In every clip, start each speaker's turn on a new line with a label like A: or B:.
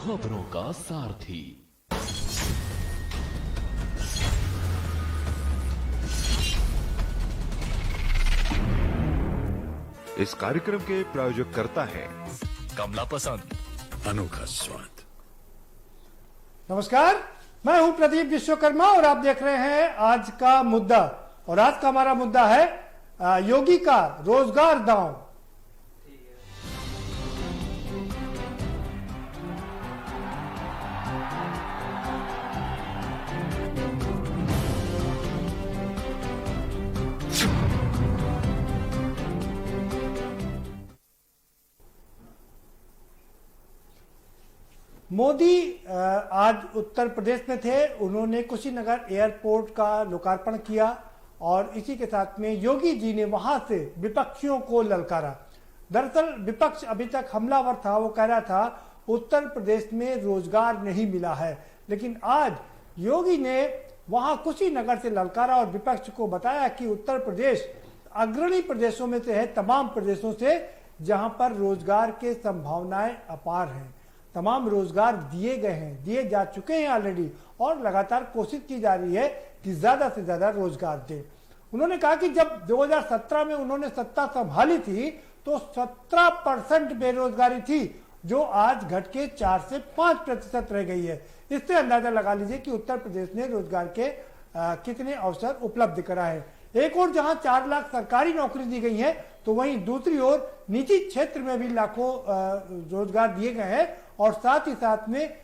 A: खबरों का सारथी।
B: इस कार्यक्रम के प्रायोजक करता है
A: कमला पसंद,
C: अनोखा स्वाद।
D: नमस्कार, मैं हूं प्रदीप विश्वकर्मा और आप देख रहे हैं आज का मुद्दा। और आज का हमारा मुद्दा है योगी का रोजगार दांव। मोदी आज उत्तर प्रदेश में थे। उन्होंने कुशीनगर एयरपोर्ट का लोकार्पण किया और इसी के साथ में योगी जी ने वहां से विपक्षियों को ललकारा। दरअसल विपक्ष अभी तक हमलावर था। वो कह रहा था उत्तर प्रदेश में रोजगार नहीं मिला है, लेकिन आज योगी ने वहां कुशीनगर से ललकारा और विपक्ष को बताया कि उत्तर प्रदेश अग्रणी प्रदेशों में से है, तमाम प्रदेशों से जहां पर रोजगार के संभावनाएं अपार हैं। तमाम रोजगार दिए गए हैं, दिए जा चुके हैं ऑलरेडी, और लगातार कोशिश की जा रही है कि ज्यादा से ज्यादा रोजगार दें। उन्होंने कहा कि जब 2017 में उन्होंने सत्ता संभाली थी तो 17% बेरोजगारी थी, जो आज घट के 4 से 5% रह गई है। इससे अंदाजा लगा लीजिए कि उत्तर प्रदेश ने रोजगार के कितने अवसर उपलब्ध कराए। एक और जहां 4 लाख सरकारी नौकरी दी गई है, तो वहीं दूसरी ओर निजी क्षेत्र में भी लाखों रोजगार दिए गए हैं। और साथ ही साथ में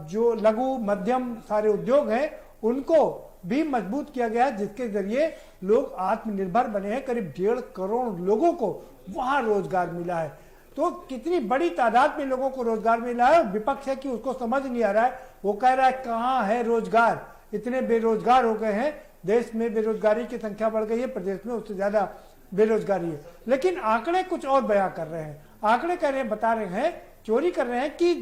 D: जो लघु मध्यम सारे उद्योग हैं उनको भी मजबूत किया गया है, जिसके जरिए लोग आत्मनिर्भर बने हैं। करीब 1.5 करोड़ लोगों को वहां रोजगार मिला है। तो कितनी बड़ी तादाद में लोगों को रोजगार मिला है। विपक्ष है कि उसको समझ नहीं आ रहा है। वो कह रहा है कहाँ है रोजगार, इतने बेरोजगार हो गए हैं, देश में बेरोजगारी की संख्या बढ़ गई है, प्रदेश में उससे ज्यादा बेरोजगारी है। लेकिन आंकड़े कुछ और बयां कर रहे हैं। आंकड़े कह रहे हैं, बता रहे हैं, चोरी कर रहे हैं कि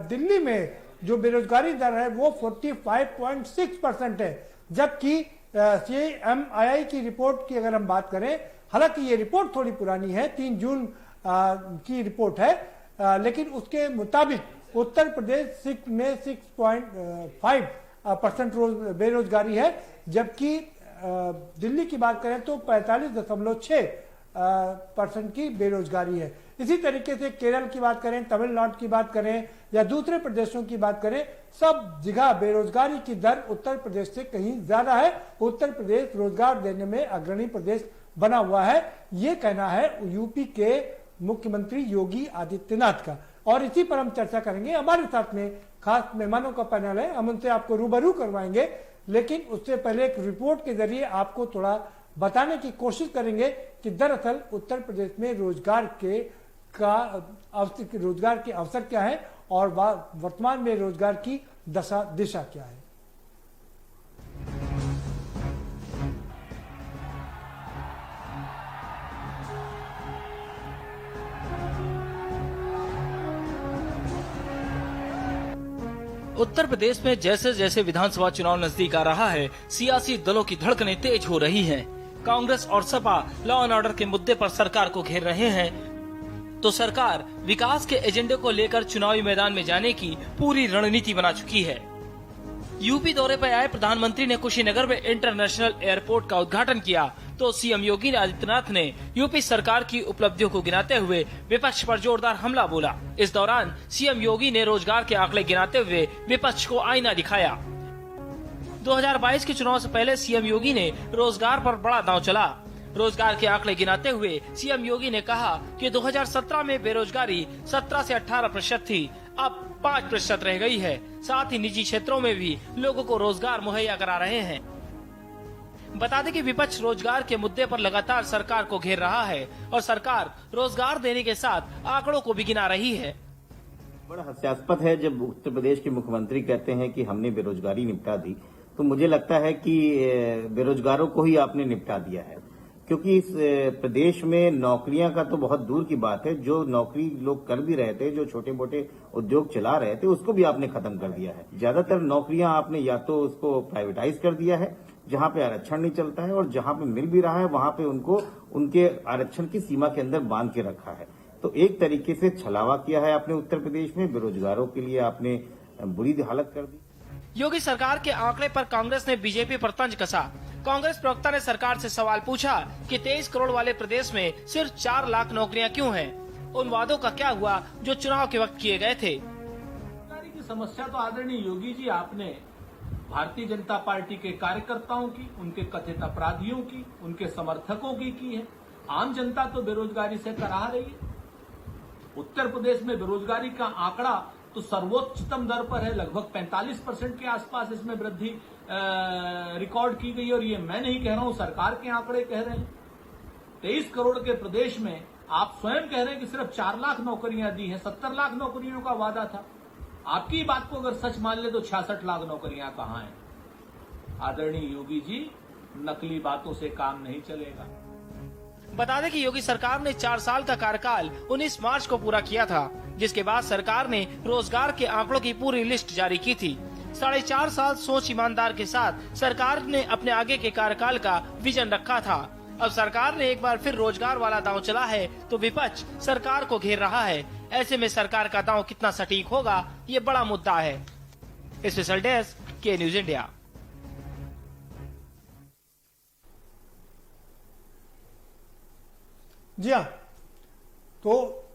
D: दिल्ली में जो बेरोजगारी दर है वो 45.6% है, जबकि CMII की रिपोर्ट की अगर हम बात करें, हालांकि ये रिपोर्ट थोड़ी पुरानी है, 3 जून की रिपोर्ट है, लेकिन उसके मुताबिक उत्तर प्रदेश में 6.5% बेरोजगारी है, जबकि दिल्ली की बात करें तो 45.6% की बेरोजगारी है। इसी तरीके से केरल की बात करें, तमिलनाडु की बात करें या दूसरे प्रदेशों की बात करें, सब जगह बेरोजगारी की दर उत्तर प्रदेश से कहीं ज्यादा है। उत्तर प्रदेश रोजगार देने में अग्रणी प्रदेश बना हुआ है, ये कहना है यूपी के मुख्यमंत्री योगी आदित्यनाथ का। और इसी पर हम चर्चा करेंगे। हमारे साथ में खास मेहमानों का पैनल है, हम उनसे आपको रूबरू करवाएंगे, लेकिन उससे पहले एक रिपोर्ट के जरिए आपको थोड़ा बताने की कोशिश करेंगे कि दरअसल उत्तर प्रदेश में रोजगार के अवसर क्या है और वर्तमान में रोजगार की दिशा क्या है।
E: उत्तर प्रदेश में जैसे जैसे विधानसभा चुनाव नजदीक आ रहा है, सियासी दलों की धड़कनें तेज हो रही हैं। कांग्रेस और सपा लॉ एंड ऑर्डर के मुद्दे पर सरकार को घेर रहे हैं, तो सरकार विकास के एजेंडे को लेकर चुनावी मैदान में जाने की पूरी रणनीति बना चुकी है। यूपी दौरे पर आए प्रधानमंत्री ने कुशीनगर में इंटरनेशनल एयरपोर्ट का उद्घाटन किया, तो सीएम योगी आदित्यनाथ ने यूपी सरकार की उपलब्धियों को गिनाते हुए विपक्ष पर जोरदार हमला बोला। इस दौरान सीएम योगी ने रोजगार के आंकड़े गिनाते हुए विपक्ष को आईना दिखाया। 2022 के चुनाव से पहले सीएम योगी ने रोजगार पर बड़ा दांव चला। रोजगार के आंकड़े गिनाते हुए सीएम योगी ने कहा कि 2017 में बेरोजगारी 17 से 18% थी, अब 5% रह गई है। साथ ही निजी क्षेत्रों में भी लोगों को रोजगार मुहैया करा रहे हैं। बता दें कि विपक्ष रोजगार के मुद्दे पर लगातार सरकार को घेर रहा है और सरकार रोजगार देने के साथ आंकड़ों को भी गिना रही है।
F: बड़ा हास्यास्पद है जब उत्तर प्रदेश के मुख्यमंत्री कहते हैं कि हमने बेरोजगारी निपटा दी, तो मुझे लगता है कि बेरोजगारों को ही आपने निपटा दिया है, क्योंकि इस प्रदेश में नौकरियां का तो बहुत दूर की बात है। जो नौकरी लोग कर भी रहे थे, जो छोटे मोटे उद्योग चला रहे थे, उसको भी आपने खत्म कर दिया है। ज्यादातर नौकरियां आपने या तो उसको प्राइवेटाइज कर दिया है, जहां पे आरक्षण नहीं चलता है, और जहां पे मिल भी रहा है वहां पे उनको उनके आरक्षण की सीमा के अंदर बांध के रखा है। तो एक तरीके से छलावा किया है आपने उत्तर प्रदेश में, बेरोजगारों के लिए आपने बुरी हालत कर दी।
E: योगी सरकार के आंकड़े पर कांग्रेस ने बीजेपी पर तंज कसा। कांग्रेस प्रवक्ता ने सरकार से सवाल पूछा कि 23 करोड़ वाले प्रदेश में सिर्फ 4 लाख नौकरियां क्यों हैं? उन वादों का क्या हुआ जो चुनाव के वक्त किए गए थे?
G: बेरोजगारी की समस्या तो आदरणीय योगी जी आपने भारतीय जनता पार्टी के कार्यकर्ताओं की, उनके कथित अपराधियों की, उनके समर्थकों की है। आम जनता तो बेरोजगारी से कराह रही है। उत्तर प्रदेश में बेरोजगारी का आंकड़ा तो सर्वोच्चतम दर पर है, लगभग 45% के आसपास इसमें वृद्धि रिकॉर्ड की गई। और ये मैं नहीं कह रहा हूं, सरकार के आंकड़े कह रहे हैं। 23 करोड़ के प्रदेश में आप स्वयं कह रहे हैं कि सिर्फ 4 लाख नौकरियां दी हैं। 70 लाख नौकरियों का वादा था। आपकी बात को अगर सच मान ले तो 66 लाख नौकरियां कहां हैं? आदरणीय योगी जी, नकली बातों से काम नहीं चलेगा।
E: बता दें कि योगी सरकार ने 4 साल का कार्यकाल 19 मार्च को पूरा किया था, जिसके बाद सरकार ने रोजगार के आंकड़ों की पूरी लिस्ट जारी की थी। 4.5 साल सोच ईमानदार के साथ सरकार ने अपने आगे के कार्यकाल का विजन रखा था। अब सरकार ने एक बार फिर रोजगार वाला दांव चला है तो विपक्ष सरकार को घेर रहा है। ऐसे में सरकार का दांव कितना सटीक होगा, ये बड़ा मुद्दा है। स्पेशल डेस्क के न्यूज इंडिया।
D: जी हाँ, तो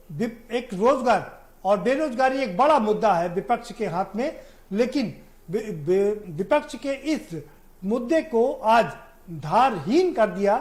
D: एक रोजगार और बेरोजगारी एक बड़ा मुद्दा है विपक्ष के हाथ में, लेकिन विपक्ष के इस मुद्दे को आज धारहीन कर दिया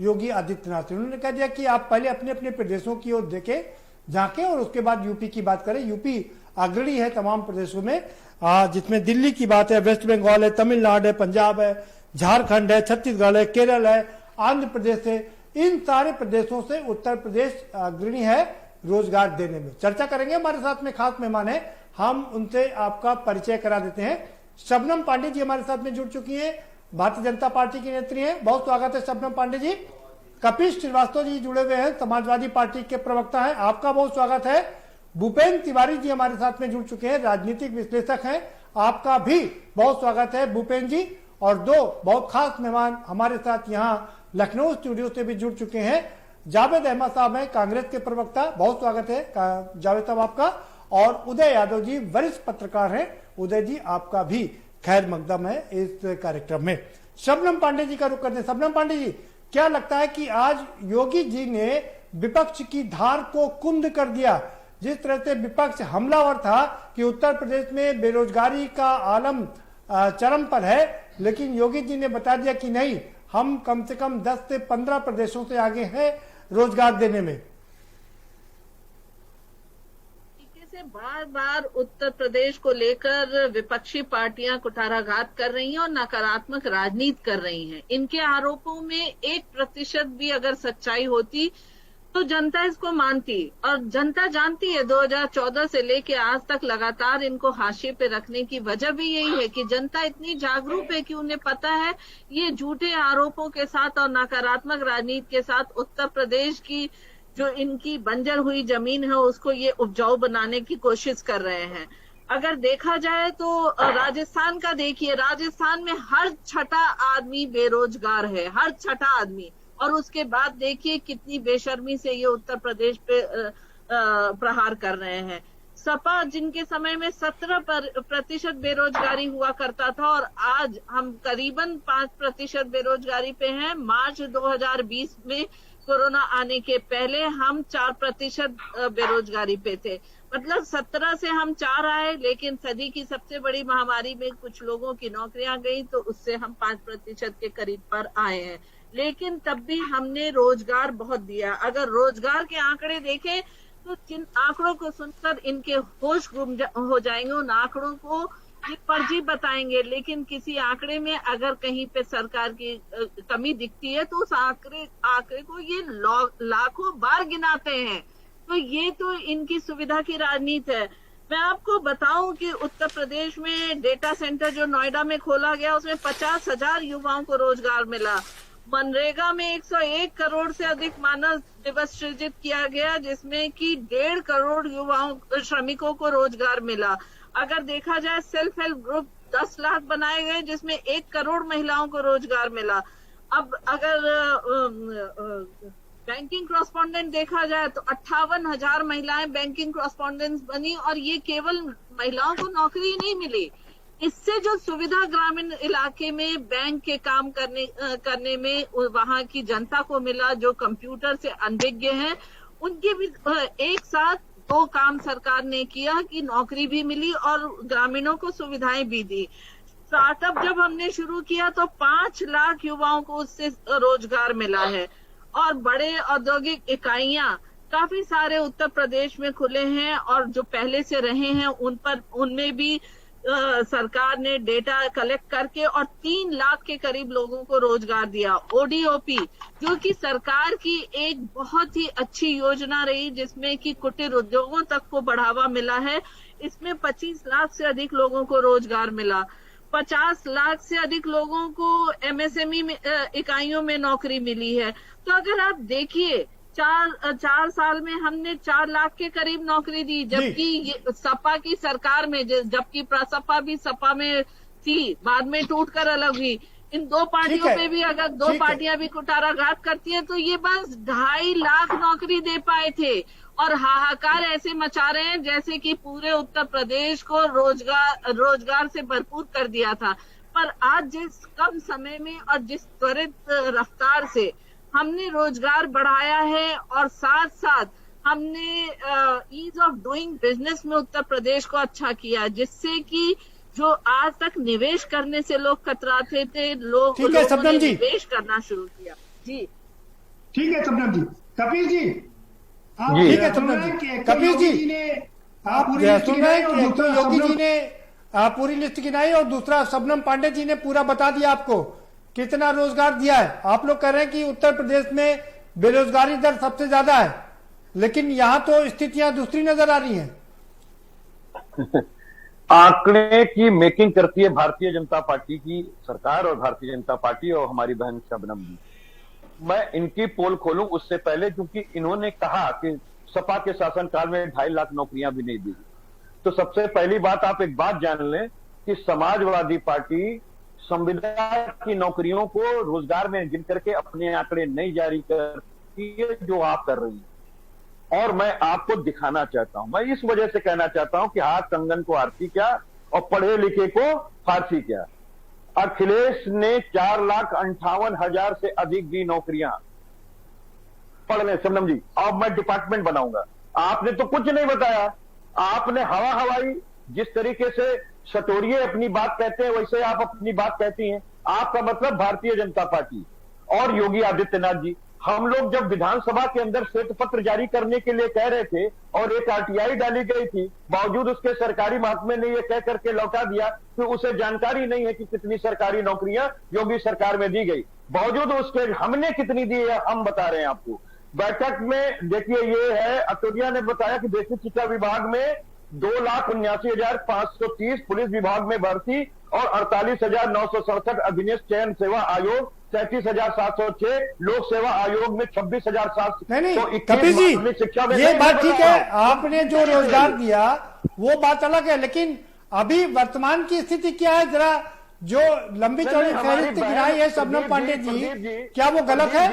D: योगी आदित्यनाथ। उन्होंने कह दिया कि आप पहले अपने अपने प्रदेशों की ओर देखें, झांकें और उसके बाद यूपी की बात करें। यूपी अग्रणी है तमाम प्रदेशों में, जिसमें दिल्ली की बात है, वेस्ट बंगाल है, तमिलनाडु है, पंजाब है, झारखंड है, छत्तीसगढ़ है, केरल है, आंध्र प्रदेश है। इन सारे प्रदेशों से उत्तर प्रदेश अग्रणी है रोजगार देने में। चर्चा करेंगे, हमारे साथ में खास मेहमान है, हम उनसे आपका परिचय करा देते हैं। शबनम पांडे जी हमारे साथ में जुड़ चुकी हैं, भारतीय जनता पार्टी की नेत्री हैं। बहुत स्वागत है शबनम पांडे जी। कपिल श्रीवास्तव जी जुड़े हुए हैं, समाजवादी पार्टी के प्रवक्ता हैं, आपका बहुत स्वागत है। भूपेंद्र तिवारी जी हमारे साथ में जुड़ चुके हैं, राजनीतिक विश्लेषक हैं, आपका भी बहुत स्वागत है भूपेंद्र जी। और 2 बहुत खास मेहमान हमारे साथ यहाँ लखनऊ स्टूडियो से भी जुड़ चुके हैं। जावेद अहमद साहब हैं, कांग्रेस के प्रवक्ता, बहुत स्वागत है जावेद साहब आपका। और उदय यादव जी वरिष्ठ पत्रकार हैं, उदय जी आपका भी खैर मकदम है इस कार्यक्रम में। शबनम पांडे जी का रुख करते हैं। शबनम पांडे जी, क्या लगता है कि आज योगी जी ने विपक्ष की धार को कुंद कर दिया? जिस तरह से विपक्ष हमलावर था कि उत्तर प्रदेश में बेरोजगारी का आलम चरम पर है, लेकिन योगी जी ने बता दिया कि नहीं, हम कम से कम 10 से 15 प्रदेशों से आगे हैं रोजगार देने में।
H: से बार बार उत्तर प्रदेश को लेकर विपक्षी पार्टियां कुठाराघात कर रही हैं और नकारात्मक राजनीति कर रही हैं। इनके आरोपों में 1% भी अगर सच्चाई होती तो जनता इसको मानती, और जनता जानती है 2014 से लेके आज तक लगातार इनको हाशिए पे रखने की वजह भी यही है कि जनता इतनी जागरूक है कि उन्हें पता है ये झूठे आरोपों के साथ और नकारात्मक राजनीति के साथ उत्तर प्रदेश की जो इनकी बंजर हुई जमीन है उसको ये उपजाऊ बनाने की कोशिश कर रहे हैं। अगर देखा जाए तो राजस्थान का देखिए, राजस्थान में हर 6ठा आदमी बेरोजगार है, हर 6ठा आदमी। और उसके बाद देखिए कितनी बेशर्मी से ये उत्तर प्रदेश पे प्रहार कर रहे हैं। सपा जिनके समय में 17% बेरोजगारी हुआ करता था और आज हम करीबन 5% बेरोजगारी पे हैं। मार्च 2020 में कोरोना आने के पहले हम 4% बेरोजगारी पे थे। मतलब 17 से हम 4 आए, लेकिन सदी की सबसे बड़ी महामारी में कुछ लोगों की नौकरियां गई तो उससे हम 5% के करीब पर आए हैं। लेकिन तब भी हमने रोजगार बहुत दिया। अगर रोजगार के आंकड़े देखें तो जिन आंकड़ों को सुनकर इनके होश गुम हो जाएंगे, उन आंकड़ों को ये फर्जी बताएंगे। लेकिन किसी आंकड़े में अगर कहीं पे सरकार की कमी दिखती है तो उस आंकड़े को ये लाखों बार गिनाते हैं। तो ये तो इनकी सुविधा की राजनीति है। मैं आपको बताऊं कि उत्तर प्रदेश में डेटा सेंटर जो नोएडा में खोला गया उसमें 50,000 युवाओं को रोजगार मिला। मनरेगा में 101 करोड़ से अधिक मानव दिवस सृजित किया गया, जिसमें कि 1.5 करोड़ युवाओं श्रमिकों को रोजगार मिला। अगर देखा जाए सेल्फ हेल्प ग्रुप 10 लाख बनाए गए, जिसमें 1 करोड़ महिलाओं को रोजगार मिला। अब अगर बैंकिंग कॉरेस्पॉन्डेंट देखा जाए तो 58,000 महिलाएं बैंकिंग कॉरेस्पॉन्डेंट बनी, और ये केवल महिलाओं को नौकरी नहीं मिली, इससे जो सुविधा ग्रामीण इलाके में बैंक के काम करने में वहां की जनता को मिला, जो कंप्यूटर से अनभिज्ञ हैं, उनके भी एक साथ 2 काम सरकार ने किया कि नौकरी भी मिली और ग्रामीणों को सुविधाएं भी दी। स्टार्टअप जब हमने शुरू किया तो 5 लाख युवाओं को उससे रोजगार मिला है, और बड़े औद्योगिक इकाइयां काफी सारे उत्तर प्रदेश में खुले हैं, और जो पहले से रहे हैं उनमें भी सरकार ने डेटा कलेक्ट करके और 3 लाख के करीब लोगों को रोजगार दिया। ओडीओपी जो कि सरकार की एक बहुत ही अच्छी योजना रही, जिसमें कि कुटीर उद्योगों तक को बढ़ावा मिला है, इसमें 25 लाख से अधिक लोगों को रोजगार मिला। 50 लाख से अधिक लोगों को एमएसएमई इकाइयों में नौकरी मिली है। तो अगर आप देखिए 4 साल में हमने 4 लाख के करीब नौकरी दी, जबकि सपा की सरकार में, जबकि प्रसपा भी सपा में थी, बाद में टूटकर अलग हुई, इन 2 पार्टियों पे भी अगर 2 पार्टियां भी कुटाराघात करती हैं तो ये बस 2.5 लाख नौकरी दे पाए थे, और हाहाकार ऐसे मचा रहे हैं जैसे कि पूरे उत्तर प्रदेश को रोजगार से भरपूर कर दिया था। पर आज जिस कम समय में और जिस त्वरित रफ्तार से हमने रोजगार बढ़ाया है, और साथ साथ हमने ईज ऑफ डूइंग बिजनेस में उत्तर प्रदेश को अच्छा किया, जिससे कि जो आज तक निवेश करने से लोग कतराते थे, लोगों ने निवेश करना शुरू किया। जी
D: ठीक है सबनम जी। कपिल जी,
I: ठीक है सबनम जी।
D: कपिल जी, आप सुन रहे हैं कि तो योगी जी ने पूरी लिस्ट गिनाई, और दूसरा सबनम पांडे जी ने पूरा बता दिया आपको कितना रोजगार दिया है। आप लोग कह रहे हैं कि उत्तर प्रदेश में बेरोजगारी दर सबसे ज्यादा है, लेकिन यहाँ तो स्थितियां दूसरी नजर आ रही हैं।
I: आंकड़े की मेकिंग करती है भारतीय जनता पार्टी की सरकार और भारतीय जनता पार्टी और हमारी बहन शबनम जी। मैं इनकी पोल खोलूं उससे पहले, क्योंकि इन्होंने कहा कि सपा के शासनकाल में 2.5 लाख नौकरियां भी नहीं दी, तो सबसे पहली बात आप एक बात जान लें कि समाजवादी पार्टी संविदा की नौकरियों को रोजगार में गिन करके अपने आंकड़े नहीं जारी करती है जो आप कर रही हैं। और मैं आपको दिखाना चाहता हूं, मैं इस वजह से कहना चाहता हूं कि हाथ कंगन को आरती क्या और पढ़े लिखे को फारसी क्या। अखिलेश ने 4,58,000 से अधिक दी नौकरियां। पढ़ लें शबनम जी, अब मैं डिपार्टमेंट बनाऊंगा। आपने तो कुछ नहीं बताया, आपने हवा हवाई, जिस तरीके से सटोरिये अपनी बात कहते हैं वैसे आप अपनी बात कहती हैं। आपका मतलब भारतीय जनता पार्टी और योगी आदित्यनाथ जी। हम लोग जब विधानसभा के अंदर श्वेत पत्र जारी करने के लिए कह रहे थे और एक आरटीआई डाली गई थी, बावजूद उसके सरकारी महकमे ने यह कह करके लौटा दिया कि उसे जानकारी नहीं है कि कितनी सरकारी नौकरियां योगी सरकार में दी गई। बावजूद उसके हमने कितनी दी है हम बता रहे हैं आपको। बैठक में देखिए, ये है अटोरिया ने बताया कि बेसिक शिक्षा विभाग में 2,79,530, पुलिस विभाग में भर्ती और 48,967, अधिनियम चयन सेवा आयोग 37,706, लोक सेवा आयोग में 26,700।
D: नहीं कपिल जी, ये बात ठीक है, आपने जो रोजगार दिया वो बात अलग है, लेकिन अभी वर्तमान की स्थिति क्या है? जरा जो लंबी चौड़ी फहरिस्त गिराई है शबनम पांडे जी, क्या वो गलत है?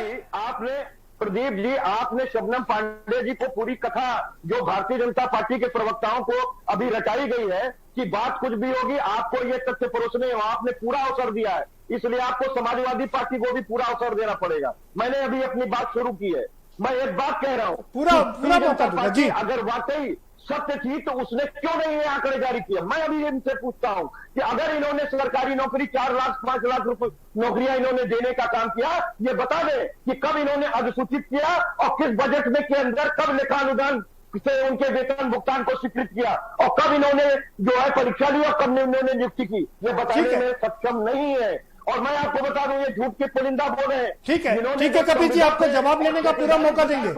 I: प्रदीप जी, आपने शबनम पांडे जी को पूरी कथा जो भारतीय जनता पार्टी के प्रवक्ताओं को अभी रटाई गई है कि बात कुछ भी होगी, आपको ये तथ्य परोसने आपने पूरा अवसर दिया है, इसलिए आपको समाजवादी पार्टी को भी पूरा अवसर देना पड़ेगा। मैंने अभी अपनी बात शुरू की है, मैं एक बात कह रहा हूं,
D: पूरा मौका दूंगा जी।
I: अगर वाकई सत्य थी तो उसने क्यों नहीं ये आंकड़े जारी किए? मैं अभी इनसे पूछता हूं कि अगर इन्होंने सरकारी नौकरी 4 लाख 5 लाख रुपए नौकरियां इन्होंने देने का काम किया, ये बता दें कि कब इन्होंने अधिसूचित किया और किस बजट में के अंदर कब लेखानुदान से उनके वेतन भुगतान को स्वीकृत किया और कब इन्होंने जो है परीक्षा ली और कब इन्होंने नियुक्ति की, ये बताने में सक्षम नहीं है। और मैं आपको बता दूं, ये झूठ के पुलिंदा बोल रहे हैं।
D: ठीक है कपिल जी, आपको जवाब लेने का पूरा मौका देंगे।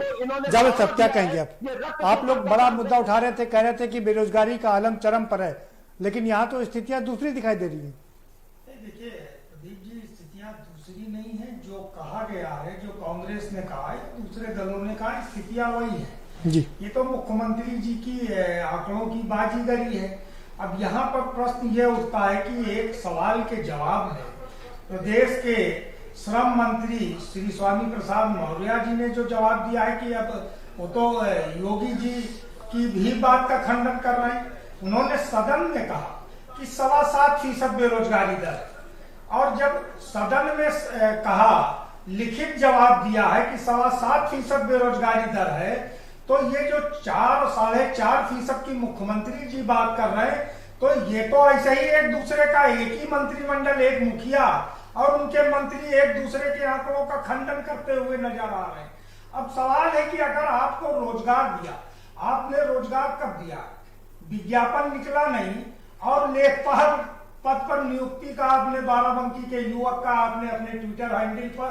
D: जावेद साहब क्या कहेंगे आप लोग बड़ा मुद्दा उठा रहे थे, कह रहे थे कि बेरोजगारी का आलम चरम पर है, लेकिन यहाँ तो स्थितियां दूसरी दिखाई दे रही है।
J: देखिए प्रदीप जी, स्थितियां दूसरी नहीं है, जो कहा गया है, जो कांग्रेस ने कहा है, दूसरे दलों ने कहा, स्थितियां वही है जी। ये तो मुख्यमंत्री जी की आंकड़ों की बाजीगरी है। अब यहाँ पर प्रश्न यह उठता है कि एक सवाल के जवाब में प्रदेश के श्रम मंत्री श्री स्वामी प्रसाद मौर्य जी ने जो जवाब दिया है कि अब वो तो योगी जी की भी बात का खंडन कर रहे हैं। उन्होंने सदन में कहा कि 7.25% बेरोजगारी दर है, और जब सदन में कहा, लिखित जवाब दिया है कि 7.25% बेरोजगारी दर है, तो ये जो 4-4.5% की मुख्यमंत्री जी बात कर रहे हैं, तो ये तो ऐसे ही एक दूसरे का, एक ही मंत्रिमंडल, एक मुखिया और उनके मंत्री एक दूसरे के आंकड़ों का खंडन करते हुए नजर आ रहे हैं। अब सवाल है कि अगर आपको रोजगार दिया, आपने रोजगार कब दिया, विज्ञापन निकला नहीं, और लेखपाल पद पर नियुक्ति का आपने बाराबंकी के युवक का आपने अपने ट्विटर हैंडल पर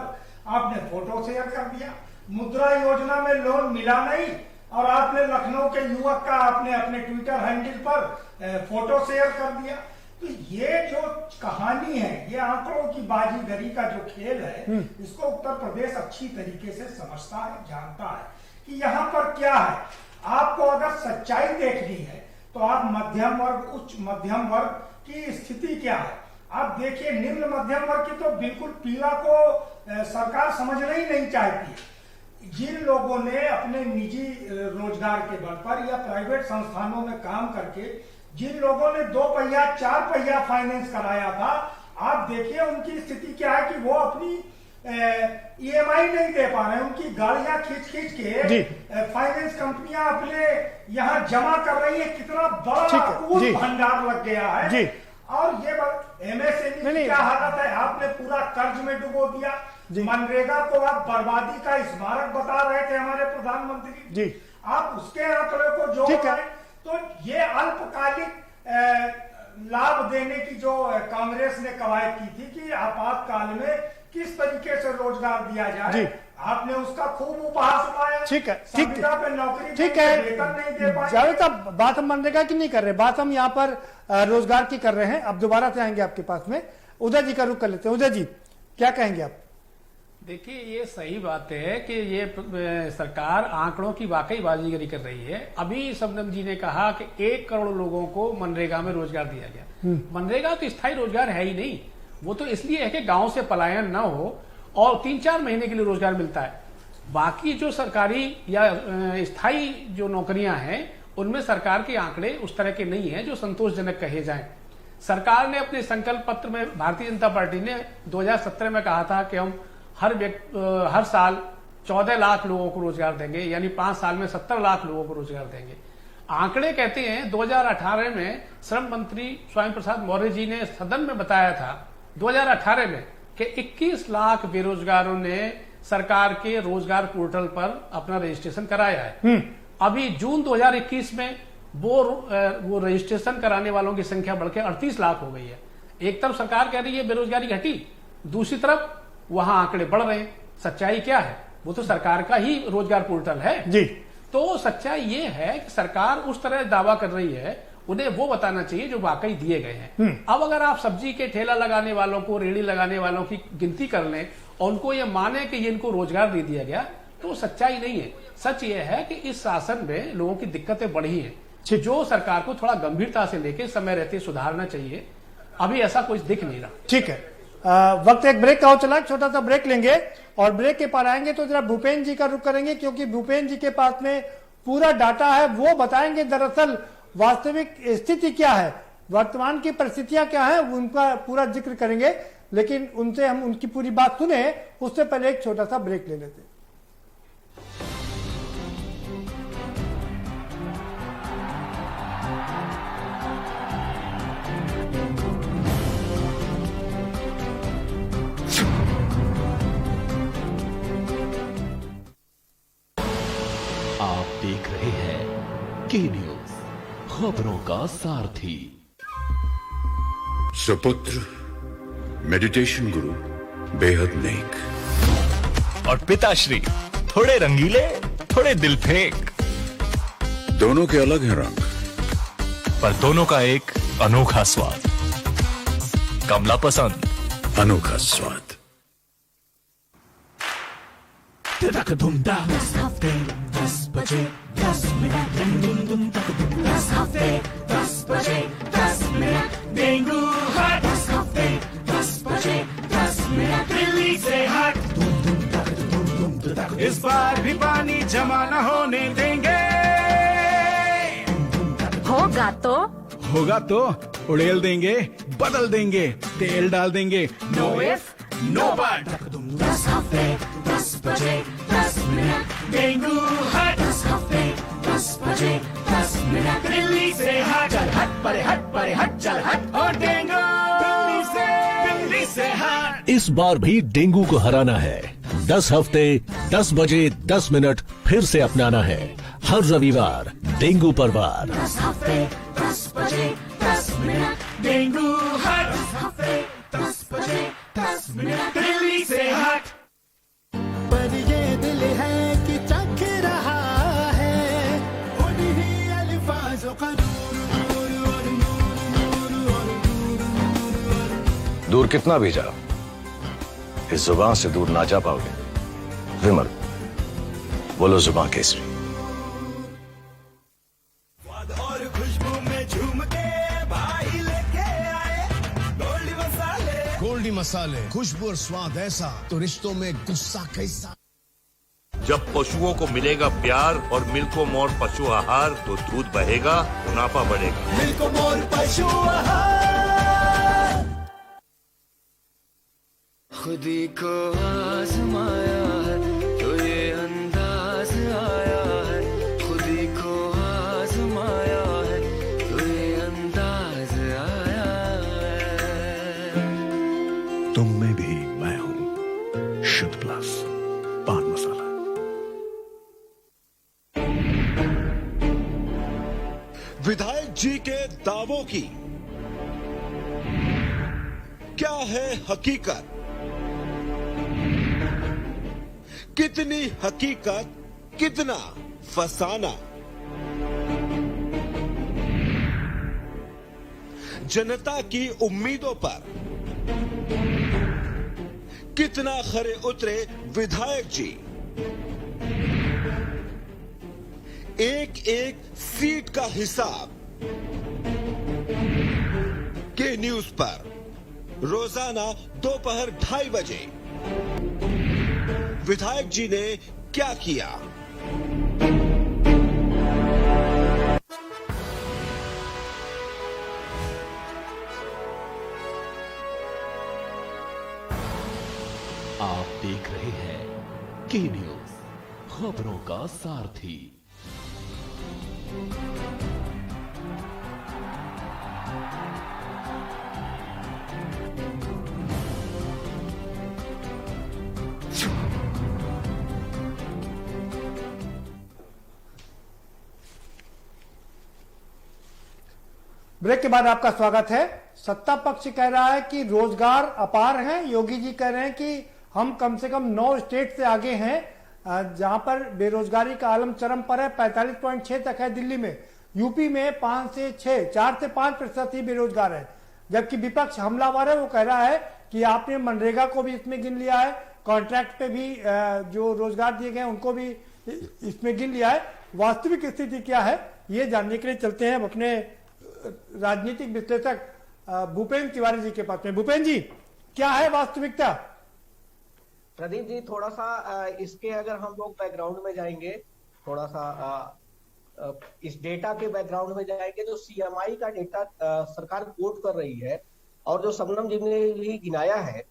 J: आपने फोटो शेयर कर दिया। मुद्रा योजना में लोन मिला नहीं, और आपने लखनऊ के युवक का आपने अपने ट्विटर हैंडल पर फोटो शेयर कर दिया। तो ये जो कहानी है, ये आंकड़ों की बाजीगरी का जो खेल है, इसको उत्तर प्रदेश अच्छी तरीके से समझता है, जानता है कि यहाँ पर क्या है। आपको अगर सच्चाई देखनी है तो आप मध्यम वर्ग, उच्च मध्यम वर्ग की स्थिति क्या है आप देखिए। निम्न मध्यम वर्ग की तो बिल्कुल पीड़ा को सरकार समझना ही नहीं चाहती। जिन लोगों ने अपने निजी रोजगार के बल पर या प्राइवेट संस्थानों में काम करके, जिन लोगों ने 2 पहिया 4 पहिया फाइनेंस कराया था, आप देखिए उनकी स्थिति क्या है कि वो अपनी EMI नहीं दे पा रहे हैं। उनकी गाड़ियां खींच के फाइनेंस कंपनियां अपने यहाँ जमा कर रही है। कितना बड़ा भंडार लग गया है। और ये MSME की क्या हालत है, आपने पूरा कर्ज में डुबो दिया। मनरेगा को आप बर्बादी का स्मारक बता रहे थे हमारे प्रधानमंत्री जी, आप उसके आंकड़े को जोड़ रहे हैं। तो ये अल्पकालिक लाभ देने की जो कांग्रेस ने कवायद की थी कि आपातकाल में किस तरीके से रोजगार दिया जाए, आपने उसका खूब उपहास उठाया। ठीक है, पे नौकरी, ठीक है, वेतन नहीं दे पाए।
D: ज्यादातर बात हम मनरेगा की नहीं कर रहे, बात हम यहाँ पर रोजगार की कर रहे हैं। अब दोबारा से आएंगे आपके पास में, उदय जी का रुख कर लेते हैं। उदय जी क्या कहेंगे आप?
K: देखिए, ये सही बात है कि ये सरकार आंकड़ों की वाकई बाजीगरी कर रही है। अभी शबनम जी ने कहा कि 1 करोड़ लोगों को मनरेगा में रोजगार दिया गया। मनरेगा तो स्थायी रोजगार है ही नहीं, वो तो इसलिए है कि गांव से पलायन ना हो और 3-4 महीने के लिए रोजगार मिलता है। बाकी जो सरकारी या स्थायी जो नौकरियां हैं, उनमें सरकार के आंकड़े उस तरह के नहीं है जो संतोषजनक कहे जाएं। सरकार ने अपने संकल्प पत्र में, भारतीय जनता पार्टी ने 2017 में कहा था कि हम हर साल 14 लाख लोगों को रोजगार देंगे, यानी 5 साल में 70 लाख लोगों को रोजगार देंगे। आंकड़े कहते हैं 2018 में श्रम मंत्री स्वामी प्रसाद मौर्य जी ने सदन में बताया था 2018 में कि 21 लाख बेरोजगारों ने सरकार के रोजगार पोर्टल पर अपना रजिस्ट्रेशन कराया है। अभी जून 2021 में वो रजिस्ट्रेशन कराने वालों की संख्या बढ़कर 38 लाख हो गई है। एक तरफ सरकार कह रही है बेरोजगारी घटी, दूसरी तरफ वहां आंकड़े बढ़ रहे हैं। सच्चाई क्या है? वो तो सरकार का ही रोजगार पोर्टल है जी। तो सच्चाई ये है कि सरकार उस तरह दावा कर रही है, उन्हें वो बताना चाहिए जो वाकई दिए गए हैं। अब अगर आप सब्जी के ठेला लगाने वालों को, रेहड़ी लगाने वालों की गिनती कर लें और उनको ये माने कि ये इनको रोजगार दे दिया गया, तो सच्चाई नहीं है। सच ये है कि इस शासन में लोगों की दिक्कतें बढ़ी हैं, जो सरकार को थोड़ा गंभीरता से लेकर समय रहते सुधारना चाहिए। अभी ऐसा कुछ दिख नहीं रहा।
D: ठीक है, वक्त एक ब्रेक का हो चला, छोटा सा ब्रेक लेंगे और ब्रेक के पार आएंगे तो जरा भूपेन्द्र जी का रुख करेंगे, क्योंकि भूपेन्द्र जी के पास में पूरा डाटा है। वो बताएंगे दरअसल वास्तविक स्थिति क्या है, वर्तमान की परिस्थितियां क्या है, उनका पूरा जिक्र करेंगे। लेकिन उनसे हम उनकी पूरी बात सुने उससे पहले एक छोटा सा ब्रेक ले लेते हैं।
A: आप देख रहे हैं के न्यूज, खबरों का सारथी।
C: सुपुत्र मेडिटेशन गुरु बेहद नेक
A: और पिताश्री थोड़े रंगीले, थोड़े दिल फेंक।
C: दोनों के अलग हैं रंग,
A: पर दोनों का एक अनोखा स्वाद। कमला पसंद,
C: अनोखा स्वाद।
L: दस हफ्ते 10 बजे 10 मिनट, 10 हफ्ते 10 बजे 10 मिनट, डेंगू है 10 हफ्ते 10 बजे 10 मिनट, दिल्ली से जमा न होने देंगे।
M: होगा तो उड़ेल देंगे, बदल देंगे, तेल डाल देंगे। Know if no but.
L: 10 हफ्ते 10 बजे 10 मिनट डेंगू हट। 10 हफ्ते 10 बजे 10 मिनट दिल्ली से हट। चल हट परे हट चल हट। और डेंगू दिल्ली से हट।
A: इस बार भी डेंगू को हराना है। 10 हफ्ते 10 बजे 10 मिनट फिर से अपनाना है। हर रविवार डेंगू पर वार।
L: 10 हफ्ते 10 बजे 10 मिनट डेंगू हट। 10 हफ्ते 10 बजे 10 मिनट दिल्ली से हट।
N: पर ये दिल है कि चख रहा है उन्हीं अल्फाजों का
O: दूर कितना भी जाओ, इस जुबान से दूर ना जा पाओगे। विमल, बोलो जुबान केसरी।
L: और खुशबू में झूम के भाई लेके आए गोल्डी मसाले, खुशबू और स्वाद ऐसा तो रिश्तों में गुस्सा कैसा।
P: जब पशुओं को मिलेगा प्यार और मिल्को मोर पशु आहार तो दूध बहेगा, मुनाफा बढ़ेगा।
L: मिल्को मोर पशु आहार।
Q: खुदी को आजमाया है तो ये अंदाज आया है। खुदी को आजमाया है तो ये अंदाज आया है।
C: तुम में भी मैं हूं शुद्ध प्लस पान मसाला।
R: विधायक जी के दावों की क्या है हकीकत? कितनी हकीकत, कितना फसाना? जनता की उम्मीदों पर कितना खरे उतरे विधायक जी? एक एक सीट का हिसाब के न्यूज पर रोजाना दोपहर 2:30 बजे विधायक जी ने क्या किया?
A: आप देख रहे हैं के न्यूज, खबरों का सारथी।
D: ब्रेक के बाद आपका स्वागत है। सत्ता पक्ष कह रहा है कि रोजगार अपार हैं। योगी जी कह रहे हैं कि हम कम से कम 9 स्टेट से आगे हैं जहां पर बेरोजगारी का आलम चरम पर है। 45.6 तक है दिल्ली में। यूपी में 4 से 5% ही बेरोजगार है। जबकि विपक्ष हमलावर है, वो कह रहा है कि आपने मनरेगा को भी इसमें गिन लिया है, कॉन्ट्रैक्ट पे भी जो रोजगार दिए गए उनको भी इसमें गिन लिया है। वास्तविक स्थिति क्या है ये जानने के लिए चलते हैं अपने राजनीतिक विश्लेषक भूपेंद्र तिवारी जी के पास में। भूपेंद्र जी, क्या है वास्तविकता?
S: प्रदीप जी, थोड़ा सा इसके अगर हम लोग बैकग्राउंड में जाएंगे, थोड़ा सा इस डेटा के बैकग्राउंड में जाएंगे, जो सीएमआई का डेटा सरकार कोट कर रही है और जो शबनम जी ने भी गिनाया है,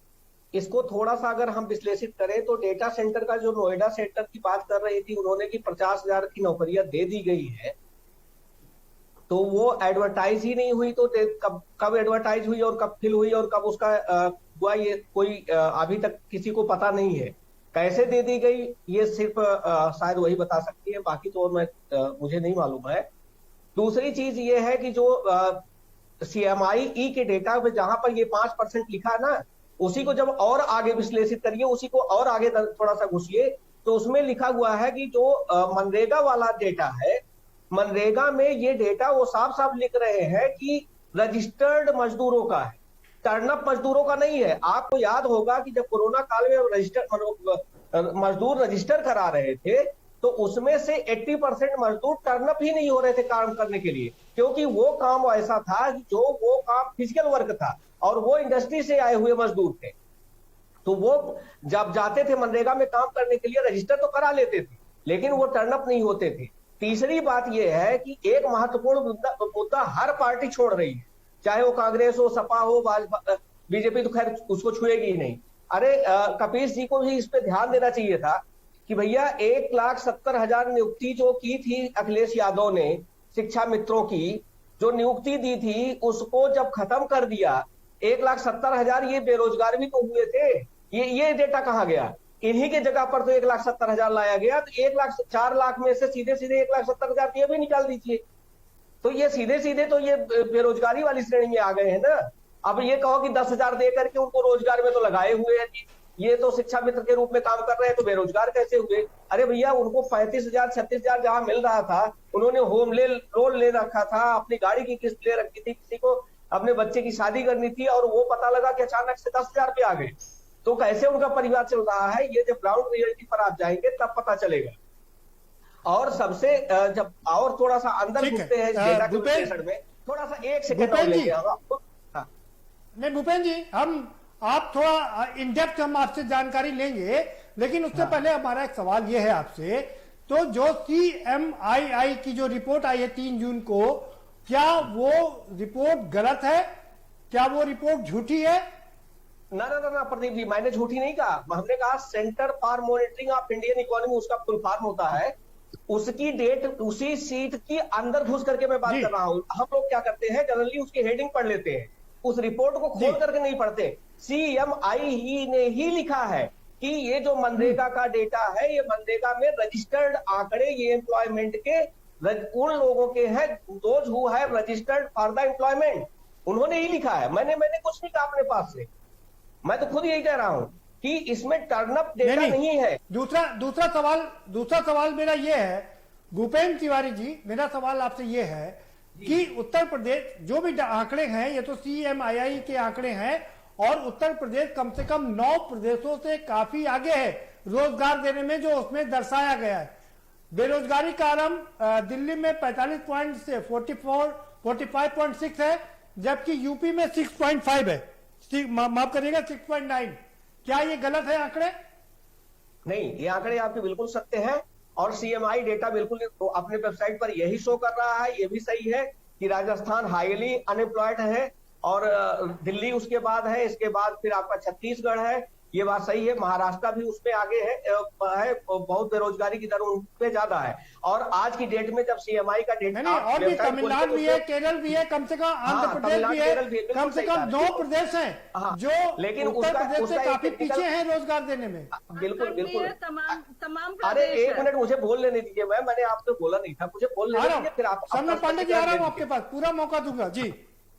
S: इसको थोड़ा सा अगर हम विश्लेषित करें तो डेटा सेंटर का जो नोएडा सेंटर की बात कर रही थी उन्होंने कि 50,000 की नौकरियां दे दी गई है, तो वो एडवर्टाइज ही नहीं हुई। तो कब एडवर्टाइज हुई और कब फिल हुई और कब उसका हुआ, ये कोई अभी तक किसी को पता नहीं है। कैसे दे दी गई ये सिर्फ शायद वही बता सकती है, बाकी तो मुझे नहीं मालूम है। दूसरी चीज ये है कि जो CMI के डेटा पे जहां पर ये 5% लिखा है ना, उसी को जब और आगे विश्लेषित करिए, उसी को और आगे थोड़ा सा घुसिए, तो उसमें लिखा हुआ है कि जो मनरेगा वाला डेटा है, मनरेगा में ये डेटा वो साफ साफ लिख रहे हैं कि रजिस्टर्ड मजदूरों का है, टर्नअप मजदूरों का नहीं है। आपको याद होगा कि जब कोरोना काल में मजदूर रजिस्टर करा रहे थे तो उसमें से 80% मजदूर टर्नअप ही नहीं हो रहे थे काम करने के लिए, क्योंकि वो काम ऐसा था जो वो काम फिजिकल वर्क था और वो इंडस्ट्री से आए हुए मजदूर थे। तो वो जब जाते थे मनरेगा में काम करने के लिए रजिस्टर तो करा लेते थे, लेकिन वो टर्न अप नहीं होते थे। तीसरी बात यह है कि एक महत्वपूर्ण मुद्दा हर पार्टी छोड़ रही है, चाहे वो कांग्रेस हो, सपा हो, बीजेपी तो खैर उसको छुएगी ही नहीं। अरे कपिल जी को भी इस पे ध्यान देना चाहिए था कि भैया 1,70,000 नियुक्ति जो की थी अखिलेश यादव ने शिक्षा मित्रों की, जो नियुक्ति दी थी उसको जब खत्म कर दिया, 1,70,000 ये बेरोजगार भी तो हुए थे। ये डेटा कहाँ गया? इन्हीं के जगह पर तो 1,70,000 लाया गया, तो 4 लाख में से सीधे 1,70,000 ये भी निकाल दीजिए। तो ये सीधे तो ये बेरोजगारी वाली श्रेणी में आ गए हैं ना। अब ये कहो कि 10,000 दे करके उनको रोजगार में तो लगाए हुए हैं, ये तो शिक्षा मित्र के रूप में काम कर रहे हैं, तो बेरोजगार कैसे हुए? अरे भैया उनको 35,000 36,000 जहां मिल रहा था, उन्होंने होम लोन ले रखा था, अपनी गाड़ी की किस्त ले रखी थी, किसी को अपने बच्चे की शादी करनी थी, और वो पता लगा कि अचानक से 10,000 पे आ गए। तो कैसे उनका परिवार चल रहा है, ये जब ग्राउंड रियलिटी पर आप जाएंगे तब पता चलेगा। और सबसे जब और थोड़ा सा अंदर घुसते हैं डेटा के विश्लेषण में, थोड़ा सा 1 सेकंड और लेंगे आपको।
D: नहीं भूपेन जी, आप थोड़ा इन डेप्थ हम आपसे जानकारी लेंगे, लेकिन उससे पहले हमारा एक सवाल यह है आपसे, तो जो CMII की जो रिपोर्ट आई है 3 जून को, क्या वो रिपोर्ट गलत है? क्या वो रिपोर्ट झूठी है?
S: ना प्रदीप जी, मैंने झूठी नहीं कहा। हमने कहा centre for monitoring of Indian economy, उसका फुल फॉर्म होता है। उसकी डेट उसी सीट की अंदर घुस करके मैं बात कर रहा हूं। हम लोग क्या करते हैं, जनरली उसकी हेडिंग पढ़ लेते हैं, उस रिपोर्ट को खोल करके नहीं पढ़ते। CMI ने ही लिखा है कि ये जो मनरेगा का डेटा है, ये मनरेगा में रजिस्टर्ड आंकड़े, ये एम्प्लॉयमेंट के उन लोगों के हैं those who have registered for the employment. उन्होंने ही लिखा है, मैंने कुछ नहीं कहा अपने पास से, मैं तो खुद यही कह रहा हूं कि इसमें टर्नअप डेटा नहीं है।
D: दूसरा सवाल मेरा ये है भूपेन तिवारी जी, मेरा सवाल आपसे ये है कि उत्तर प्रदेश जो भी आंकड़े हैं, ये तो CMII के आंकड़े हैं, और उत्तर प्रदेश कम से कम 9 प्रदेशों से काफी आगे है रोजगार देने में, जो उसमें दर्शाया गया है। बेरोजगारी का आरंभ दिल्ली में 45 से 45.6 है, जबकि यूपी में 6.5 है, माफ करिएगा 6.9। क्या ये गलत है आंकड़े?
S: नहीं, ये आंकड़े आपके बिल्कुल सत्य हैं, और CMI डेटा बिल्कुल अपने वेबसाइट पर यही शो कर रहा है। ये भी सही है कि राजस्थान हाईली अनएम्प्लॉयड है, और दिल्ली उसके बाद है, इसके बाद फिर आपका छत्तीसगढ़ है। ये बात सही है। महाराष्ट्र भी उसमें आगे है बहुत बेरोजगारी की दर उन पे ज्यादा है। और आज की डेट में जब CMI का डेटा,
D: और भी तमिलनाडु भी है, केरल भी है, कम से कम आंध्र प्रदेश भी है, कम से कम 2 प्रदेश हैं जो
S: लेकिन
D: उत्तर प्रदेश से काफी पीछे हैं रोजगार देने में।
S: बिल्कुल
H: तमाम
S: अरे 1 मिनट मुझे बोल लेने दीजिए, मैंने आपको बोला नहीं था, मुझे बोल लेने दीजिए, फिर आप।
D: सम्राट पांडे जी, आ रहा हूँ आपके पास, पूरा मौका दूंगा जी।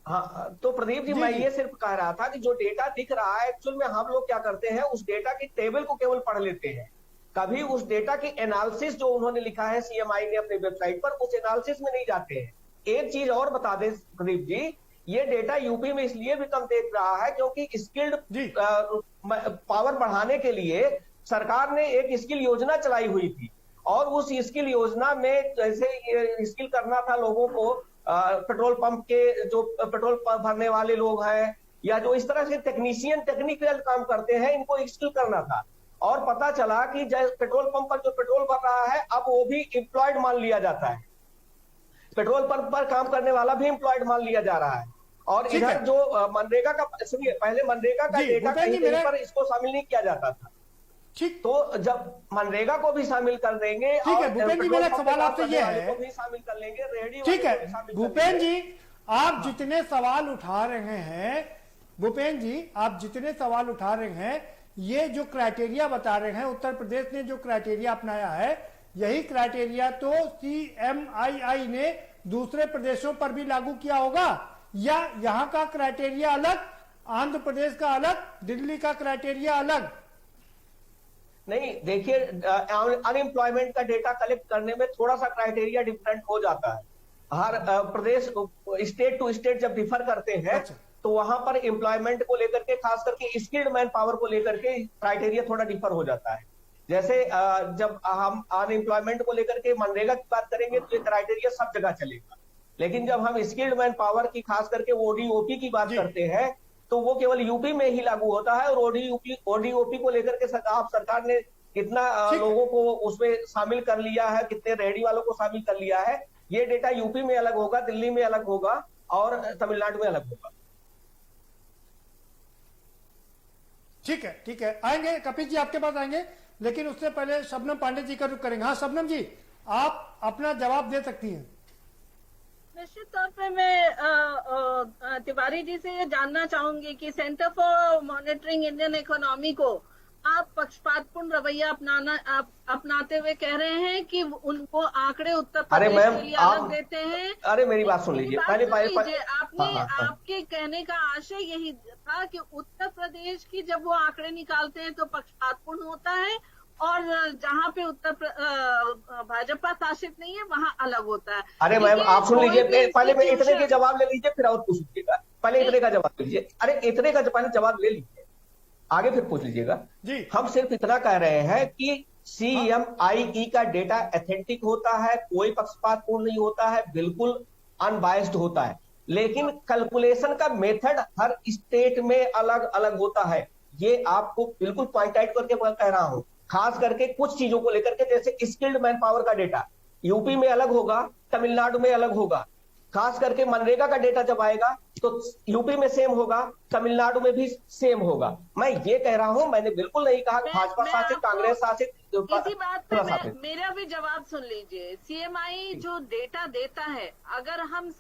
S: हाँ, तो प्रदीप जी, मैं ये सिर्फ कह रहा था कि जो डेटा दिख रहा है, एक्चुअल में हम लोग क्या करते हैं, उस डेटा की टेबल को केवल पढ़ लेते हैं, कभी उस डेटा की एनालिसिस जो उन्होंने लिखा है CMI ने अपनी वेबसाइट पर, उस एनालिसिस में नहीं जाते हैं। एक चीज और बता दें प्रदीप जी, ये डेटा यूपी में इसलिए भी कम देख रहा है क्योंकि स्किल्ड पावर बढ़ाने के लिए सरकार ने एक स्किल योजना चलाई हुई थी, और उस स्किल योजना में जैसे स्किल करना था लोगों को, पेट्रोल पंप के जो पेट्रोल पंप भरने वाले लोग हैं, या जो इस तरह से टेक्निकल काम करते हैं, इनको स्किल करना था। और पता चला कि पेट्रोल पंप पर जो पेट्रोल भर रहा है, अब वो भी एम्प्लॉयड मान लिया जाता है, पेट्रोल पंप पर काम करने वाला भी एम्प्लॉयड मान लिया जा रहा है। और इधर जो मनरेगा का, सुनिए, पहले मनरेगा का डेटा कहीं पर इसको शामिल नहीं किया जाता था, ठीक, तो जब मनरेगा को भी शामिल कर देंगे,
D: ठीक है भूपेन जी, मेरा सवाल आपसे ये है,
S: भी शामिल कर लेंगे, रेडी,
D: ठीक है भूपेन जी, आप जितने सवाल उठा रहे हैं, भूपेन जी आप जितने सवाल उठा रहे हैं, ये जो क्राइटेरिया बता रहे हैं, उत्तर प्रदेश ने जो क्राइटेरिया अपनाया है, यही क्राइटेरिया तो CMII ने दूसरे प्रदेशों पर भी लागू किया होगा, या यहाँ का क्राइटेरिया अलग, आंध्र प्रदेश का अलग, दिल्ली का क्राइटेरिया अलग?
S: नहीं, देखिए, अनएम्प्लॉयमेंट का डेटा कलेक्ट करने में थोड़ा सा क्राइटेरिया डिफरेंट हो जाता है। हर प्रदेश स्टेट टू स्टेट जब डिफर करते हैं, तो वहां पर एम्प्लॉयमेंट को लेकर के, खास करके स्किल्ड मैन पावर को लेकर के क्राइटेरिया थोड़ा डिफर हो जाता है। जैसे जब हम अनएम्प्लॉयमेंट को लेकर के मनरेगा की बात करेंगे, तो ये क्राइटेरिया सब जगह चलेगा, लेकिन जब हम स्किल्ड मैन पावर की, खास करके ODOP की बात करते हैं, तो वो केवल यूपी में ही लागू होता है। और ODOP को लेकर के सरकार ने कितना लोगों को उसमें शामिल कर लिया है, कितने रेहड़ी वालों को शामिल कर लिया है, ये डेटा यूपी में अलग होगा, दिल्ली में अलग होगा और तमिलनाडु में अलग होगा।
D: ठीक है, ठीक है, आएंगे कपिल जी आपके पास आएंगे, लेकिन उससे पहले शबनम पांडे जी का रुख करेंगे। हाँ शबनम जी, आप अपना जवाब दे सकती हैं।
H: निश्चित तौर पे मैं तिवारी जी से ये जानना चाहूंगी कि centre for monitoring Indian economy को आप पक्षपातपूर्ण रवैया अपनाते हुए कह रहे हैं कि उनको आंकड़े उत्तर प्रदेश के लिए अलग देते हैं।
S: अरे मेरी बात सुन लीजिए,
H: आपने आपके कहने का आशय यही था कि उत्तर प्रदेश की जब वो आंकड़े निकालते हैं तो पक्षपातपूर्ण होता है और जहाँ पे भाजपा शासित नहीं है वहाँ अलग होता है।
S: अरे मैम आप सुन लीजिए, पहले मैं इतने के जवाब ले लीजिए फिर और पूछ लीजिएगा। पहले इतने का जवाब लीजिए, अरे इतने का पहले जवाब ले लीजिए, आगे फिर पूछ लीजिएगा। हम सिर्फ इतना कह रहे हैं कि CMIE का डेटा एथेंटिक होता है, कोई पक्षपातपूर्ण नहीं होता है, बिल्कुल अनबायस्ड होता है, लेकिन कैलकुलेशन का मेथड हर स्टेट में अलग अलग होता है। ये आपको बिल्कुल पॉइंट आउट करके कह रहा हूं, खास करके कुछ चीजों को लेकर के, जैसे स्किल्ड मैन पावर का डेटा यूपी में अलग होगा, तमिलनाडु में अलग होगा। खास करके मनरेगा का डेटा जब आएगा तो यूपी में सेम होगा, तमिलनाडु में भी सेम होगा। मैं ये कह रहा हूं, मैंने बिल्कुल नहीं कहा भाजपा शासित, कांग्रेस शासित।
H: इसी बात पे मेरा भी जवाब सुन लीजिए। CMI जो डेटा देता है, अगर हम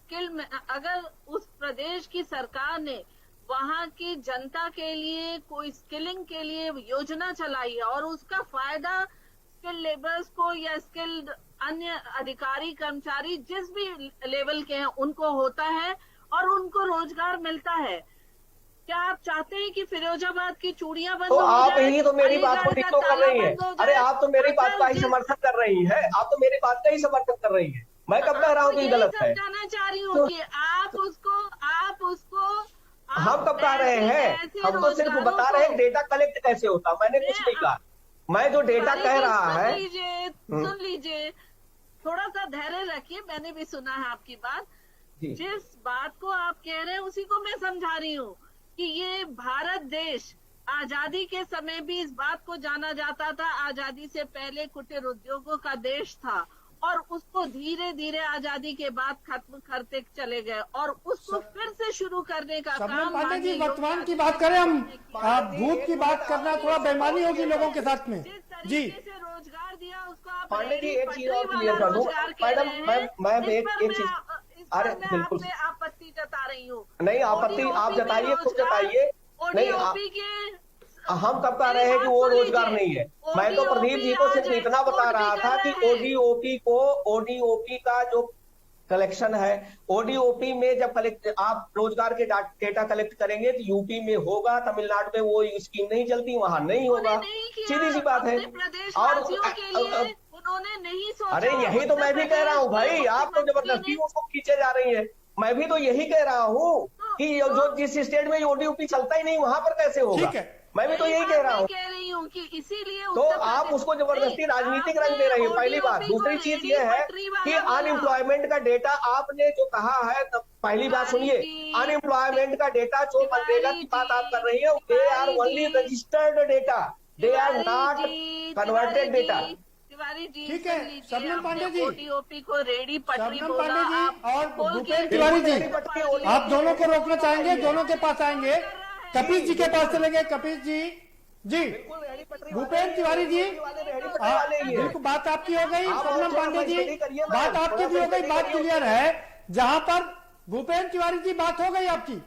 H: अगर उस प्रदेश की सरकार ने वहाँ की जनता के लिए कोई स्किलिंग के लिए योजना चलाई है और उसका फायदा स्किल्ड लेबर्स को या स्किल्ड अन्य अधिकारी कर्मचारी जिस भी लेवल के हैं उनको होता है और उनको रोजगार मिलता है, क्या आप चाहते हैं कि फिरोजाबाद की चूड़ियां बंद हो जाए?
S: आप ही तो मेरी बात को टिक कर रही है। अरे आप तो मेरी बात का ही समर्थन कर रही है, आप तो मेरी बात का ही समर्थन कर रही है। मैं कब कह रहा हूँ कि गलत है?
H: समझाना चाह रही हूँ कि आप उसको
S: हम कब कह रहे हैं? हम तो सिर्फ बता रहे हैं डेटा कलेक्ट कैसे होता, मैंने कुछ नहीं कहा। मैं जो डेटा कह रहा है,
H: सुन लीजिए, थोड़ा सा धैर्य रखिए, मैंने भी सुना है आपकी बात। जिस बात को आप कह रहे हैं उसी को मैं समझा रही हूँ कि ये भारत देश आजादी के समय भी इस बात को जाना जाता था, आजादी से पहले कुटीर उद्योगों का देश था और उसको धीरे धीरे आजादी के बाद खत्म करते चले गए और उसको फिर से शुरू करने का काम।
D: पांडे जी, वर्तमान की बात करें हम, भूत की बात करना थोड़ा बेईमानी होगी लोगों के साथ में। जी
H: रोजगार दिया उसको आप
S: पांडे जी एक चीज और क्लियर कर दूं मैडम, मैं एक चीज, अरे बिल्कुल
H: आपत्ति जता रही हूँ।
S: नहीं आपत्ति आप जताइए, खुद जताइए। नहीं हम कब कह रहे हैं कि वो रोजगार नहीं है? मैं तो प्रदीप जी को सिर्फ इतना बता रहा था कि ओडीओपी का जो कलेक्शन है, ओडीओपी में जब आप रोजगार के डेटा कलेक्ट करेंगे तो यूपी में होगा, तमिलनाडु में वो स्कीम नहीं चलती, वहां नहीं होगा, सीधी सी बात है। और
H: उन्होंने नहीं सोचा।
S: अरे यही तो मैं भी कह रहा हूँ भाई, आप तो जबरदस्ती उसको खींचे जा रही है। मैं भी तो यही कह रहा हूँ कि जो जिस स्टेट में ओडीओपी चलता ही नहीं वहां पर कैसे होगा। मैं भी तो यही कह रहा हूँ।
H: कह रही हूँ कि इसीलिए
S: तो आप उसको जबरदस्ती राजनीतिक रंग दे रही है, पहली बात। दूसरी चीज ये है कि अनएम्प्लॉयमेंट का डेटा आपने जो कहा है, पहली बात सुनिए, अनएम्प्लॉयमेंट का डेटा जो मनरेगा की बात आप कर रही है, they are only registered data, they are not converted data.
D: ठीक है शबनम पांडे जी,
H: ओडीओपी को रेडी पटरी
D: शबनम पांडे जी और भूपेंद्र तिवारी जी, आप दोनों को रोकना चाहेंगे, दोनों के पास आएंगे। कपिल जी के पास चलेंगे। कपिल जी, जी भूपेंद्र तिवारी जी, बिल्कुल बात आपकी हो गई। शबनम पांडे जी बात आपकी भी हो गई, बात क्लियर है। जहां पर भूपेंद्र तिवारी जी बात हो गई आपकी,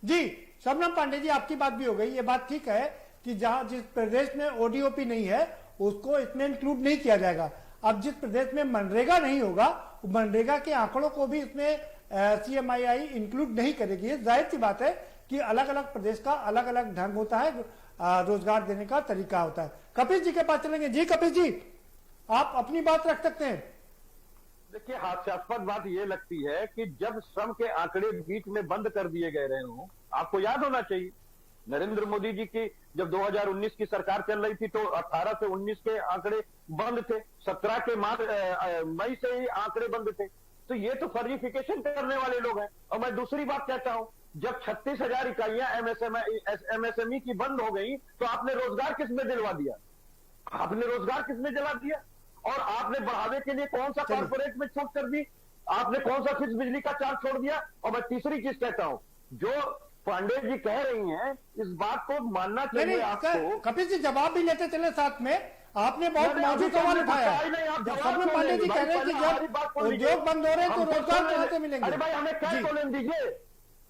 D: जी शबनम पांडे जी आपकी बात भी हो गई। ये बात ठीक है कि जहां जिस प्रदेश में ओडीओपी नहीं है उसको इसमें इंक्लूड नहीं किया जाएगा। अब जिस प्रदेश में मनरेगा नहीं होगा, मनरेगा के आंकड़ों को भी इसमें CMII इंक्लूड नहीं करेगी। जाहिर सी बात है कि अलग अलग प्रदेश का अलग अलग ढंग होता है, रोजगार देने का तरीका होता है। कपिल जी के पास चलेंगे। जी कपिल जी, आप अपनी बात रख सकते हैं।
I: देखिए हास्यास्पद बात यह लगती है कि जब श्रम के आंकड़े बीच में बंद कर दिए गए रहे हों, आपको याद होना चाहिए नरेंद्र मोदी जी की जब 2019 की सरकार चल रही थी तो 18 से 19 के आंकड़े बंद थे, 17 के मई से ही आंकड़े बंद थे। तो ये तो फर्जीफिकेशन करने वाले लोग हैं। और मैं दूसरी बात कहता हूं, जब 36,000 इकाइयां MSME की बंद हो गई तो आपने रोजगार किस में दिलवा दिया? आपने रोजगार किसने जला दिया? और आपने बढ़ावे के लिए कौन सा कॉर्पोरेट में छूट कर दी? आपने कौन सा फिक्स बिजली का चार्ज छोड़ दिया? और मैं तीसरी चीज कहता हूं, जो पांडे जी कह रही हैं, इस बात को मानना चाहिए आपको।
D: कपिल जी जवाब भी लेते चले साथ में, आपने बहुत मौजूद सवाल उठाया है। स्वप्न पांडे जी कह रहे हैं कि जब उद्योग बंद हो रहे हैं तो रोजगार कहां से मिलेंगे?
I: अरे भाई हमें कह तो लेने दीजिए,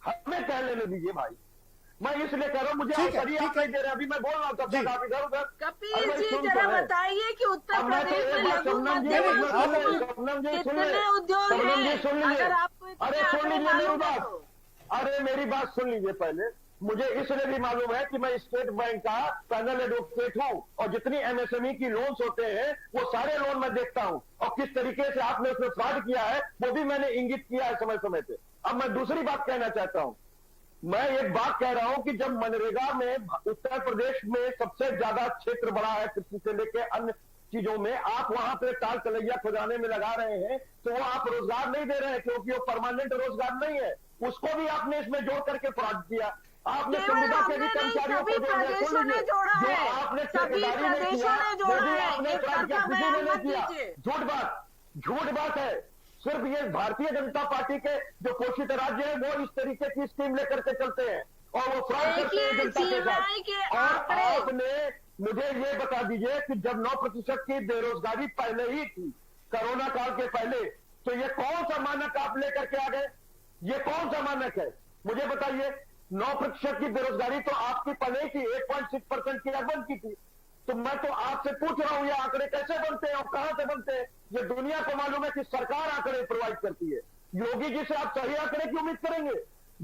I: हमें कह लेने दीजिए भाई। मैं इसलिए कह रहा हूँ, मुझे आप नहीं दे रहे, अभी मैं बोल रहा हूँ तब तक आप इधर उधर।
H: कपिल जी जरा बताइए कि उत्तर प्रदेश में लघु मध्यम कितने उद्योग हैं? अगर आपको
I: अरे सुन लीजिए मेरी बात, अरे मेरी बात सुन लीजिए पहले। मुझे इसलिए भी मालूम है कि मैं स्टेट बैंक का पैनल एडवोकेट हूं और जितनी एमएसएमई की लोन्स होते हैं वो सारे लोन मैं देखता हूं, और किस तरीके से आपने उसमें फ्रॉड किया है वो भी मैंने इंगित किया है समय समय पे। अब मैं दूसरी बात कहना चाहता हूं, मैं एक बात कह रहा हूं कि जब मनरेगा में उत्तर प्रदेश में सबसे ज्यादा क्षेत्र बढ़ा है कृषि से लेकर अन्य चीजों में, आप वहां पे टाल तलैया खुदाने में लगा रहे हैं, तो वो आप रोजगार नहीं दे रहे हैं, क्योंकि वो परमानेंट रोजगार नहीं है। उसको भी आपने इसमें जोड़ करके फ्रॉड किया। आपने संविदा के भी कर्मचारियों को
H: प्रदेशों ने जोड़ा है,
I: आपने
H: सभी प्रदेशों ने जोड़ा है, एक तरफा बयान मत दीजिए।
I: झूठ बात है। सिर्फ ये भारतीय जनता पार्टी के जो पोषित राज्य है वो इस तरीके की स्कीम लेकर के चलते हैं और वो फ्रॉड करते हैं जनता के साथ। और आपने मुझे ये बता दीजिए कि जब 9% की बेरोजगारी पहले ही थी कोरोना काल के पहले, तो ये कौन सा मानक आप लेकर के आ गए? ये कौन सा मानक है मुझे बताइए? 9% की बेरोजगारी तो आपकी पहले ही थी, 8.6% की अर्बन की थी। तो मैं तो आपसे पूछ रहा हूं ये आंकड़े कैसे बनते हैं और कहां से बनते हैं? ये दुनिया को मालूम है कि सरकार आंकड़े प्रोवाइड करती है। योगी जी से आप सही आंकड़े की उम्मीद करेंगे?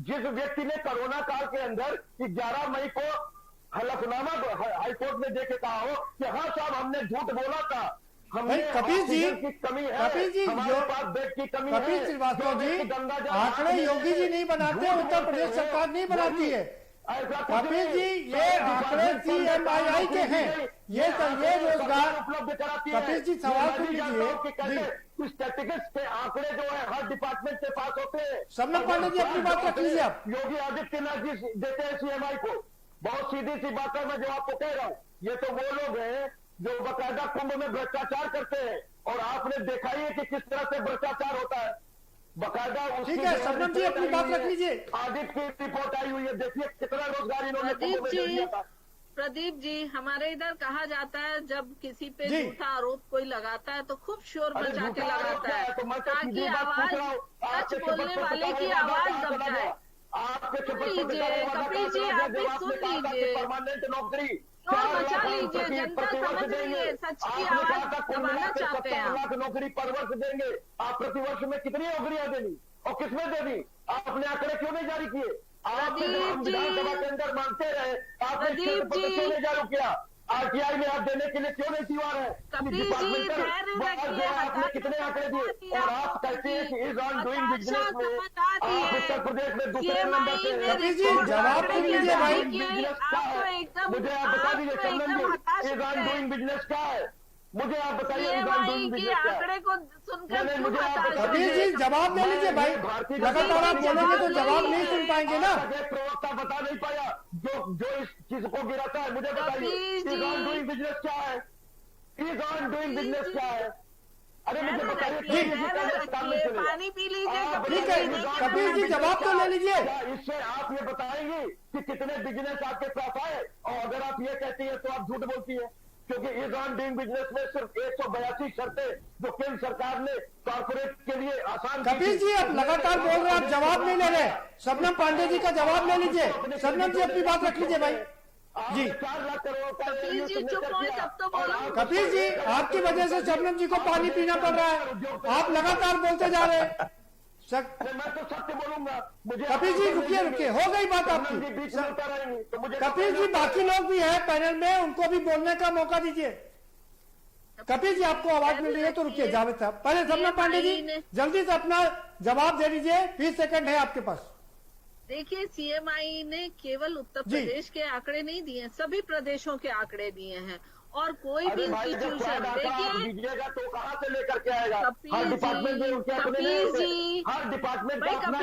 I: जिस व्यक्ति ने कोरोना काल के अंदर 11 मई को हलफनामा हाईकोर्ट में देके कहा हो कि हाँ साहब हमने झूठ बोला था, हमने
D: कपिल जी
I: की कमी है,
D: कपिल जी
I: हमारे पास बेड की कमी है,
D: कपिल श्रीवास्तव जी आंकड़े योगी जी नहीं बनाते, उत्तर प्रदेश सरकार नहीं बनाती है। कपिल जी ये आंकड़े CMII के हैं, ये रोजगार
I: उपलब्ध कराती है।
D: कपिल जी सवाल सुन लीजिए,
I: स्टैटिस्टिक्स के आंकड़े जो है हर डिपार्टमेंट के पास होते हैं।
D: सबने पांडे जी अपनी बात रख लीजिए आप।
I: योगी आदित्यनाथ जी देते हैं CMI को। बहुत सीधी सी बात है, मैं जो आपको कह रहा हूँ, ये तो वो लोग हैं जो बकायदा कुंभ में भ्रष्टाचार करते हैं, और आपने देखा ही है कि किस तरह से भ्रष्टाचार होता है बकायदा।
D: ठीक है सबनम जी अपनी बात रख लीजिए।
I: आदित की रिपोर्ट आई हुई है, देखिए कितना रोजगार इन्होंने कुंभ में दिया था।
H: प्रदीप जी हमारे इधर कहा जाता है जब किसी पे झूठा आरोप कोई लगाता है तो खूब शोर मचा के लगाता है ताकि आवाज सच बोलने वाले की आवाज दब जाए। लीजिए कपिल जी आप भी सुन लीजिए,
I: परमानेंट नौकरी
H: शोर मचा लीजिए, जनता समझ रही है, सच की आवाज दबाना चाहते हैं।
I: 4 लाख नौकरी पर वर्ष देंगे आप, प्रतिवर्ष में कितनी नौकरियां देनी और किसमें देनी? आपने आंकड़े क्यों नहीं जारी किए? आप विधानसभा के अंदर मांगते रहे, आपने क्यों नहीं जारी किया? RTI में आप देने के लिए क्यों नहीं तैयार है? आपने कितने आंकड़े दिए और आप कहते हैं कि इज ऑन डूइंग बिजनेस में आप उत्तर प्रदेश में दूसरे नंबर पे।
D: जवाब दीजिए भाई,
I: बिजनेस क्या है मुझे आप बता दीजिए। चंदन जी इज ऑन डूइंग बिजनेस क्या है मुझे आप बताइए? इज ऑन डूइंग बिजनेस क्या है?
H: आंकड़े को सुनकर
I: मुझे
D: कपिल जी जवाब दे लीजिए भाई, लगातार आप बोलेंगे तो जवाब नहीं सुन पाएंगे ना।
I: प्रवक्ता बता नहीं पाया जो इस चीज को गिराता है, मुझे बताइए इज ऑन डूइंग बिजनेस क्या है? इज ऑन डूइंग बिजनेस क्या है? अरे मुझे बताइए,
H: पानी पी लीजिए।
D: ठीक है कपिल जी जवाब तो ले लीजिए।
I: इससे आप ये बताएंगे कि कितने बिजनेस आपके पास आए, और अगर आप ये कहती है तो आप झूठ बोलती है, क्योंकि इज ऑन डूइंग बिजनेस में सिर्फ 182 शर्तें जो केंद्र सरकार ने कॉर्पोरेट के लिए आसान।
D: कपिल जी आप लगातार बोल रहे हैं, आप जवाब नहीं ले रहे। सबनम पांडे जी का जवाब ले लीजिए। सबनम जी अपनी बात रख लीजिए भाई जी।
I: 4 लाख करोड़ का
H: कपिल जी चुप हो तब तो बोलो।
D: कपिल जी आपकी वजह से सबनम जी को पानी पीना पड़ रहा है, आप लगातार बोलते जा रहे हैं।
I: मैं तो सत्य बोलूंगा। मुझे
D: कपिल जी रुकिए, हो गई बात आपकी। कपिल जी बाकी लोग भी हैं पैनल में, उनको भी बोलने का मौका दीजिए। कपिल जी आपको आवाज मिल रही है तो रुकिए। जावेद साहब पहले सबनम पांडे जी जल्दी से अपना जवाब दे दीजिए, 20 सेकंड है आपके पास।
H: देखिए CMI ने केवल उत्तर प्रदेश के आंकड़े नहीं दिए, सभी प्रदेशों के आंकड़े दिए हैं, और कोई भी इंस्टीट्यूशन
I: दीजिएगा तो कहाँ से लेकर के आएगा? हर डिपार्टमेंट में उनके हर डिपार्टमेंट का अपना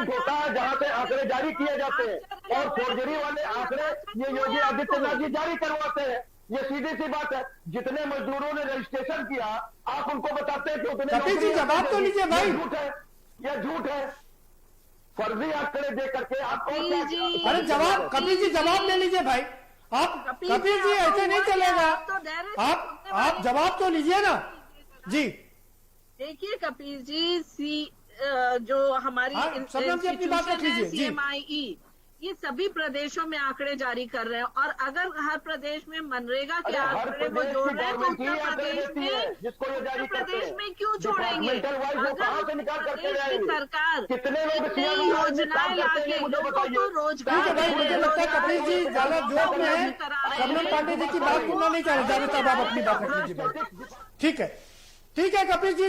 I: होता है जहाँ से आंकड़े जारी किए जाते हैं, और फोर्जरी वाले आंकड़े ये योगी आदित्यनाथ जी जारी करवाते हैं। ये सीधी सी बात है। जितने मजदूरों ने रजिस्ट्रेशन किया, आप उनको बताते हैं कि उतने
D: कपिल जी जवाब तो लीजिए भाई।
I: झूठ है, यह झूठ है। फर्जी आंकड़े दे करके आप
D: अरे जवाब, कपिल जी जवाब ले लीजिए भाई। आप कपिल जी ऐसे नहीं चलेगा, आप जवाब तो लीजिए ना जी।
H: देखिए कपिल जी, जो हमारी
D: अपनी बात रख लीजिए।
H: CMIE ये सभी प्रदेशों में आंकड़े जारी कर रहे हैं, और अगर हर प्रदेश में मनरेगा के आंकड़े को जोड़ रहे हैं तो उत्तर प्रदेश में क्यों छोड़ेंगे? अगर प्रदेश की सरकार कितनी योजनाएं लाके लोगों को रोजगार
D: कपिल जी ज्यादा जोर में है, शबनम पांडे जी की बात सुनना नहीं चाह रहे। जावेद साहब आप अपनी बात रख लीजिए। ठीक है, ठीक है कपिल जी।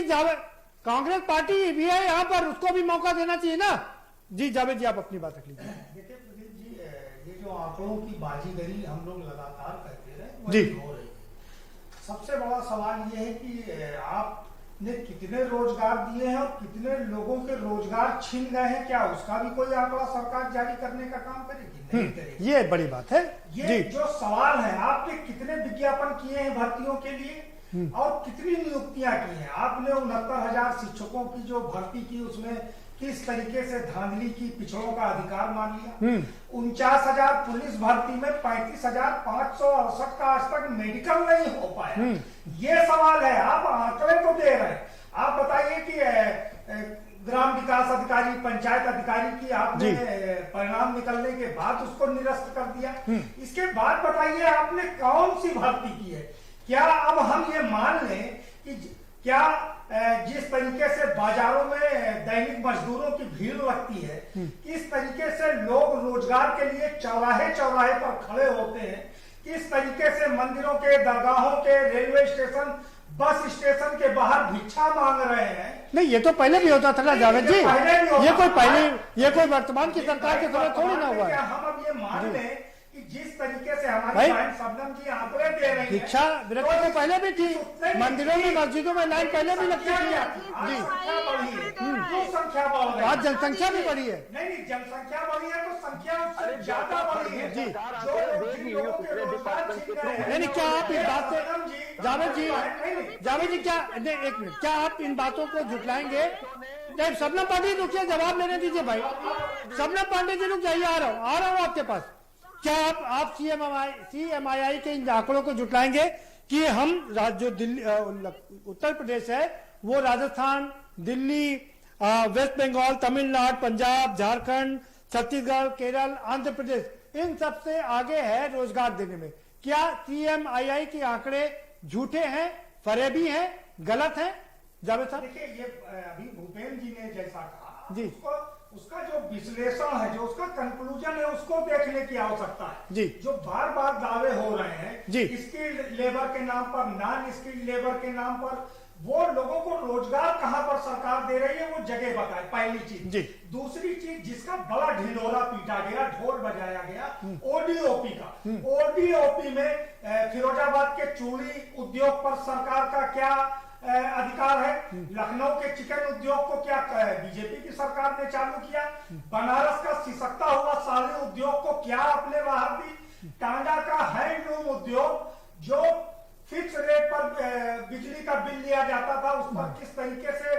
D: कांग्रेस पार्टी भी है यहाँ पर, उसको भी मौका देना चाहिए ना जी। जावेद जी आप अपनी बात रख लीजिए।
J: देखिए प्रदीप जी, ये जो आंकड़ों की बाजीगरी हम लोग लगातार करते रहे
D: जी,
J: हो रही है। सबसे बड़ा सवाल ये है कि आपने कितने रोजगार दिए हैं और कितने लोगों के रोजगार छीन गए हैं, क्या उसका भी कोई आंकड़ा सरकार जारी करने का काम करेगी? नहीं करेगी।
D: ये बड़ी बात है।
J: ये जो सवाल है, आपने कितने विज्ञापन किए हैं भर्तियों के लिए और कितनी नियुक्तियां की हैं? आपने 69,000 शिक्षकों की जो भर्ती की, उसमें किस तरीके से धांधली की, पिछड़ों का अधिकार मान लिया। 49,000 पुलिस भर्ती में 35,568 का आज तक मेडिकल नहीं हो पाया। ये सवाल है, आप आंकड़े तो दे रहे हैं। आप बताइए कि ग्राम विकास अधिकारी, पंचायत अधिकारी की आपने परिणाम निकलने के बाद उसको निरस्त कर दिया। इसके बाद बताइए आपने कौन सी भर्ती की है? क्या अब हम ये मान लें कि क्या जिस तरीके से बाजारों में दैनिक मजदूरों की भीड़ लगती है, किस तरीके से लोग रोजगार के लिए चौराहे चौराहे पर खड़े होते हैं, किस तरीके से मंदिरों के, दरगाहों के, रेलवे स्टेशन, बस स्टेशन के बाहर भिक्षा मांग रहे हैं?
D: नहीं, ये तो पहले भी होता था ना जावेद जी। ये कोई वर्तमान की सरकार के समय थोड़ी ना हुआ है।
J: हम अब ये मान लें कि जिस तरीके से हमारी बहन शबनम जी आंकड़े दे रही है,
D: भिक्षा विरक्ति तो पहले भी थी, मंदिरों में, मस्जिदों में लाइन पहले भी लगती थी जी।
J: संख्या बढ़ रही है,
D: आज जनसंख्या भी बढ़ी है।
J: नहीं, जनसंख्या बढ़ी है तो संख्या उससे ज्यादा बढ़ी है जी।
D: नहीं, क्या आप इस बात से जावेद जी क्या, एक मिनट, क्या आप इन बातों को झुटलाएंगे? नहीं, शबनम पांडे जी रुकिए, जवाब लेने दीजिए भाई। शबनम पांडे जी रुक जाइए, आ रहा हूँ आपके पास। क्या आप CMII के इन आंकड़ों को जुटाएंगे कि हम जो दिल्ली, उत्तर प्रदेश है, वो राजस्थान, दिल्ली, वेस्ट बंगाल, तमिलनाडु, पंजाब, झारखंड, छत्तीसगढ़, केरल, आंध्र प्रदेश, इन सबसे आगे है रोजगार देने में? क्या CMII के आंकड़े झूठे हैं, फरेबी हैं, गलत हैं? जावेद साहब,
J: देखिए, ये अभी भूपेंद्र जी ने जैसा कहा
D: जी,
J: उसका जो विश्लेषण है, जो उसका कंक्लूजन है, उसको देखने की आवश्यकता है
D: जी।
J: जो बार बार दावे हो रहे हैं
D: जी,
J: स्किल्ड लेबर के नाम पर, नॉन स्किल्ड लेबर के नाम पर, वो लोगों को रोजगार कहां पर सरकार दे रही है, वो जगह बताए, पहली चीज जी। दूसरी चीज, जिसका बड़ा ढिंढोरा पीटा गया, ढोल बजाया गया, ODOP का। ODOP में फिरोजाबाद के चूड़ी उद्योग पर सरकार का क्या अधिकार है? लखनऊ के चिकन उद्योग को क्या बीजेपी की सरकार ने चालू किया? बनारस का सिसकता हुआ साड़ी उद्योग को क्या अपने बाहर दी? टांडा का हैंडलूम उद्योग जो फिक्स रेट पर बिजली का बिल लिया जाता था, उस पर किस तरीके से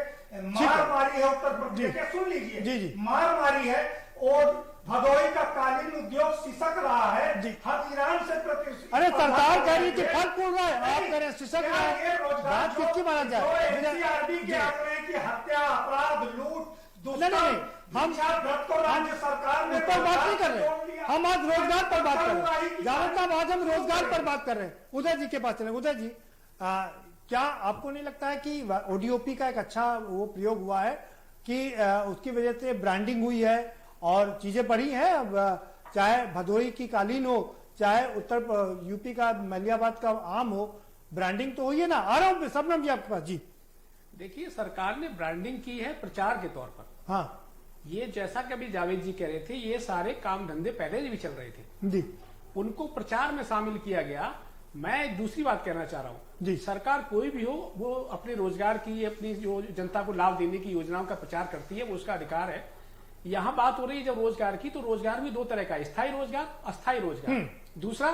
J: मार मारी है उत्तर प्रदेश, सुन लीजिए, मार मारी है। और भदोही का कालीन उद्योग सिसक रहा है, हम ईरान से
D: अरे सरकार कह रही थी फल फूल रहा है, आप कह रहे हैं सिसक रहा है। बात किसकी माना जाए?
J: NCRB के आंकड़े की हत्या, अपराध, लूट,
D: हम
J: राज्य सरकार ने
D: उस पर बात नहीं कर रहे, हम आज रोजगार पर बात कर रहे हैं। जावेद साहब, आज हम रोजगार पर बात कर रहे हैं। उदय जी के पास चले। उदय जी, क्या आपको नहीं लगता है कि ODOP का एक अच्छा वो प्रयोग हुआ है कि उसकी वजह से ब्रांडिंग हुई है और चीजें बढ़ी हैं? चाहे भदोही की कालीन हो, चाहे उत्तर यूपी का मलियाबाद का आम हो, ब्रांडिंग तो हुई है ना। आ रहा हूँ शबनम जी आपके पास जी।
K: देखिए, सरकार ने ब्रांडिंग की है प्रचार के तौर पर।
D: हाँ,
K: ये जैसा कि अभी जावेद जी कह रहे थे, ये सारे काम धंधे पहले भी चल रहे थे
D: जी,
K: उनको प्रचार में शामिल किया गया। मैं एक दूसरी बात कहना चाह रहा हूँ जी, सरकार कोई भी हो, वो अपने रोजगार की, अपनी जो जनता को लाभ देने की योजनाओं का प्रचार करती है, वो उसका अधिकार है। यहाँ बात हो रही है जब रोजगार की, तो रोजगार भी दो तरह का है, स्थायी रोजगार, अस्थायी रोजगार। दूसरा,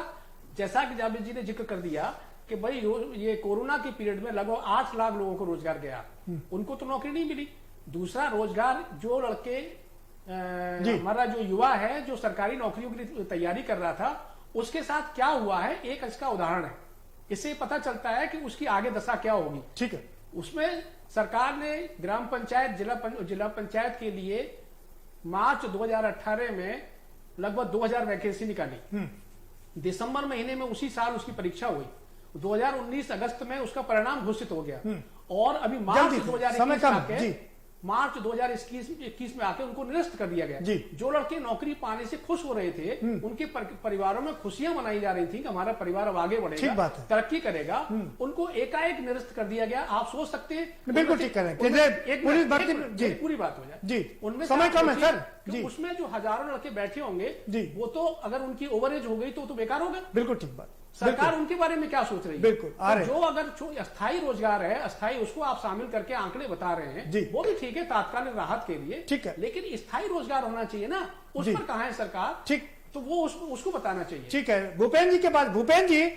K: जैसा कि जावेद जी ने जिक्र कर दिया कि भाई ये कोरोना के पीरियड में लगभग 8 लाख लोगों को रोजगार गया, उनको तो नौकरी नहीं मिली। दूसरा रोजगार जो लड़के हमारा जो युवा है जो सरकारी नौकरियों के लिए तैयारी कर रहा था, उसके साथ क्या हुआ है, एक इसका उदाहरण है। इससे पता चलता है कि उसकी आगे दशा क्या होगी।
D: ठीक है,
K: उसमें सरकार ने ग्राम पंचायत जिला पंचायत के लिए मार्च 2018 में लगभग 2000 वैकेंसी निकाली। दिसंबर महीने में उसी साल उसकी परीक्षा हुई। 2019 अगस्त में उसका परिणाम घोषित हो गया और अभी मार्च 2021 में आके उनको निरस्त कर दिया गया। जो लड़के नौकरी पाने से खुश हो रहे थे, उनके परिवारों में खुशियां मनाई जा रही थी कि हमारा परिवार अब आगे बढ़ेगा, तरक्की करेगा, उनको एकाएक निरस्त कर दिया गया। आप सोच सकते हैं,
D: बिल्कुल ठीक करें,
K: पूरी बात हो जाए
D: जी,
K: उनमें
D: समय कम है सर
K: जी। उसमें जो हजारों लड़के बैठे होंगे वो तो अगर उनकी ओवरेज हो गई तो बेकार होगा।
D: बिल्कुल ठीक बात।
K: सरकार उनके बारे में क्या सोच रही है?
D: बिल्कुल
K: जो अगर अस्थायी रोजगार है, अस्थायी, उसको आप शामिल करके आंकड़े बता रहे हैं, वो भी ठीक है तात्कालिक राहत के लिए,
D: ठीक है,
K: लेकिन स्थायी रोजगार होना चाहिए ना, उस पर कहां है सरकार?
D: ठीक,
K: तो वो उसको बताना चाहिए।
D: ठीक है, भूपेंद्र जी के पास। भूपेंद्र जी,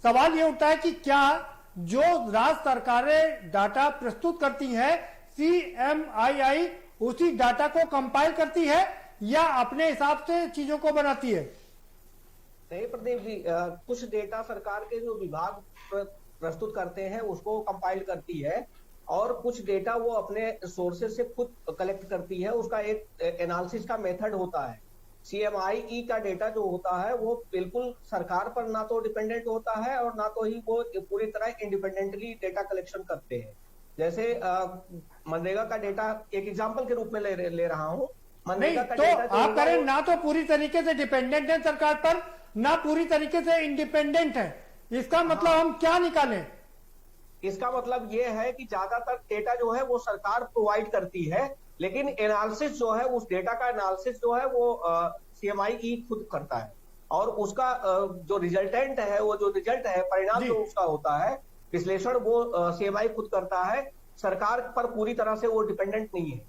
D: सवाल ये उठता है कि क्या जो राज्य सरकारें डाटा प्रस्तुत करती है, CMII उसी डाटा को कंपाइल करती है या अपने हिसाब से चीजों को बनाती है?
S: नहीं प्रदीप जी, कुछ डेटा सरकार के जो विभाग प्रस्तुत करते हैं उसको कंपाइल करती है और कुछ डेटा वो अपने सोर्सेज से खुद कलेक्ट करती है। उसका एक एनालिसिस का मेथड होता है। CMIE का डेटा जो होता है वो बिल्कुल सरकार पर ना तो डिपेंडेंट होता है और ना तो ही वो पूरी तरह इंडिपेंडेंटली डेटा कलेक्शन करते हैं। जैसे मनरेगा का डेटा एक एग्जांपल के रूप में ले रहा हूं। मनरेगा का डेटा
D: आप करें ना तो पूरी तरीके से डिपेंडेंट है सरकार पर, ना पूरी तरीके से इंडिपेंडेंट है। इसका मतलब हम क्या निकालें?
S: इसका मतलब ये है कि ज्यादातर डेटा जो है वो सरकार प्रोवाइड करती है, लेकिन एनालिसिस जो है, उस डेटा का एनालिसिस जो है वो CMIE खुद करता है और उसका जो रिजल्टेंट है, वो जो रिजल्ट है, परिणाम जो उसका होता है, विश्लेषण, वो CMIE खुद करता है। सरकार पर पूरी तरह से वो डिपेंडेंट नहीं है।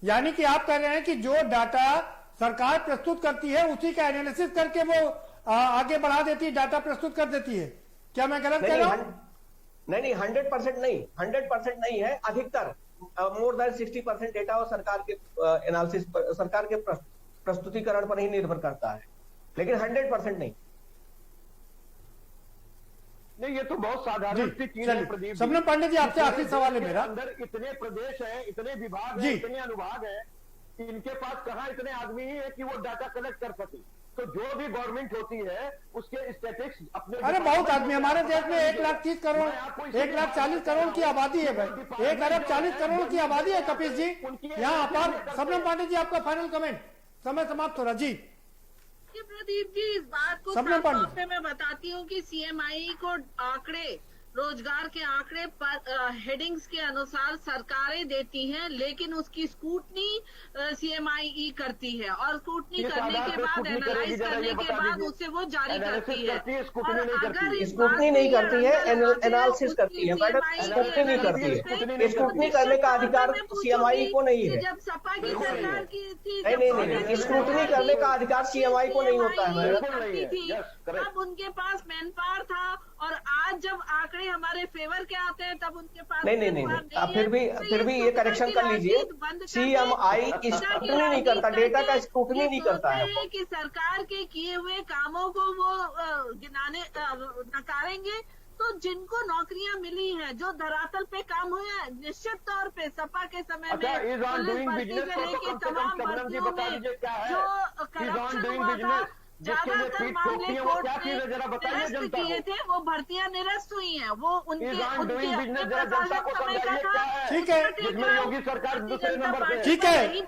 D: यानी कि आप कह रहे हैं कि जो डाटा सरकार प्रस्तुत करती है उसी का एनालिसिस करके वो आगे बढ़ा देती है, डाटा प्रस्तुत कर देती है। क्या मैं गलत कह रहा हूं?
S: नहीं, 100% नहीं, 100% नहीं है। अधिकतर मोर देन 60% डेटा वो सरकार के एनालिसिस पर, सरकार के प्रस्तुतिकरण पर ही निर्भर करता है, लेकिन 100% नहीं।
I: नहीं, ये तो बहुत साधारण सी चीज है प्रदीप।
D: सबनम पांडे जी, आपसे आखिरी सवाल है मेरा।
I: अंदर इतने प्रदेश हैं, इतने विभाग हैं, इतने अनुभाग हैं, इनके पास कहां इतने आदमी ही है कि वो डाटा कलेक्ट कर सके। तो जो भी गवर्नमेंट होती है उसके स्टैटिस्टिक्स अपने,
D: अरे बहुत आदमी, हमारे देश में 1,30,40 करोड़ की आबादी है भाई, 1,40 करोड़ की आबादी है कपिल जी यहाँ पर। सबनम पांडे जी, आपका फाइनल कमेंट, समय समाप्त हो रहा जी।
H: प्रदीप जी, इस बात को साफ तौर पे मैं बताती हूँ कि CMIE को आंकड़े, रोजगार के आंकड़े पर हेडिंग्स के अनुसार सरकारें देती हैं, लेकिन उसकी स्क्रूटनी CMIE करती है और स्क्रूटनी करने के बाद, एनालाइज करने के बाद उसे वो जारी करती है। और अगर
S: स्क्रूटनी नहीं करती है, एनालिसिस करती है मैडम, स्क्रूटनी नहीं करती है। स्क्रूटनी करने का अधिकार CMIE को नहीं है।
H: जब सपा की सरकार की थी,
S: नहीं, स्क्रूटनी करने का अधिकार CMIE को नहीं होता है मैडम।
H: अब उनके पास मैन पावर था और आज जब आंकड़े हमारे फेवर के आते हैं तब उनके पास
S: नहीं, फिर भी ये करेक्शन कर लीजिए। CMIE स्क्रूटनी नहीं करता, डेटा का स्क्रूटनी नहीं करता है
H: कि सरकार के किए हुए कामों को वो नकारेंगे। तो जिनको नौकरियां मिली हैं, जो धरातल पे काम हुए हैं, निश्चित तौर पे सपा के समय में पुलिस भर्ती से लेके तमाम भर्तियों में जो करप्शन हुआ था, ज्यादातर मामले कोर्ट ने निरस्त किए थे, वो भर्तियां निरस्त हुई हैं। वो उनके प्रशासन समय का था।
D: ठीक है,
I: योगी सरकार दूसरे नंबर पे।
D: ठीक है,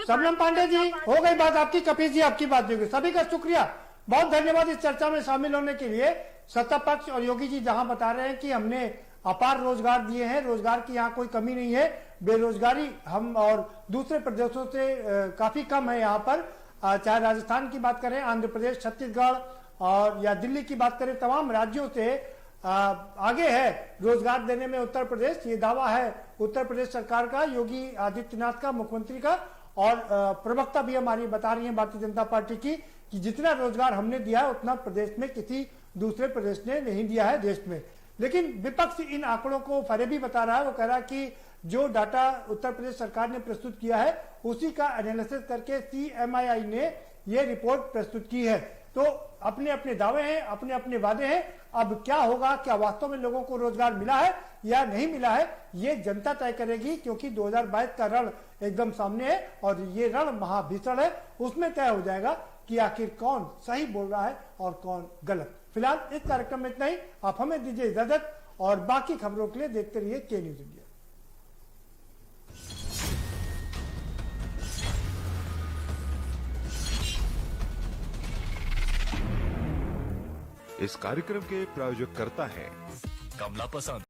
D: सबनम पांडे जी, हो गई बात आपकी, कपिल जी आपकी बात भी होगी। सभी का शुक्रिया, बहुत धन्यवाद इस चर्चा में शामिल होने के लिए। सत्ता पक्ष और योगी जी जहां बता रहे हैं कि हमने अपार रोजगार दिए हैं, रोजगार की यहाँ कोई कमी नहीं है, बेरोजगारी हम और दूसरे प्रदेशों से काफी कम है यहाँ पर। चाहे राजस्थान की बात करें, आंध्र प्रदेश, छत्तीसगढ़ और या दिल्ली की बात करें, तमाम राज्यों से आगे है रोजगार देने में उत्तर प्रदेश। ये दावा है उत्तर प्रदेश सरकार का, योगी आदित्यनाथ का, मुख्यमंत्री का। और प्रवक्ता भी हमारी बता रही है भारतीय जनता पार्टी की कि जितना रोजगार हमने दिया है उतना प्रदेश में किसी दूसरे प्रदेश ने नहीं दिया है देश में। लेकिन विपक्ष इन आंकड़ों को फरेबी बता रहा है। वो कह रहा है कि जो डाटा उत्तर प्रदेश सरकार ने प्रस्तुत किया है उसी का एनालिसिस करके CMII ने ये रिपोर्ट प्रस्तुत की है। तो अपने अपने दावे हैं, अपने अपने वादे हैं। अब क्या होगा, क्या वास्तव में लोगों को रोजगार मिला है या नहीं मिला है, ये जनता तय करेगी, क्योंकि 2022 का रण एकदम सामने है और ये रण महाभीषण है। उसमें तय हो जाएगा कि आखिर कौन सही बोल रहा है और कौन गलत। फिलहाल इस कार्यक्रम में इतना ही। आप हमें दीजिए इजाजत और बाकी खबरों के लिए देखते रहिए के न्यूज इंडिया।
B: इस कार्यक्रम के प्रायोजक करता है
A: कमला पसंद।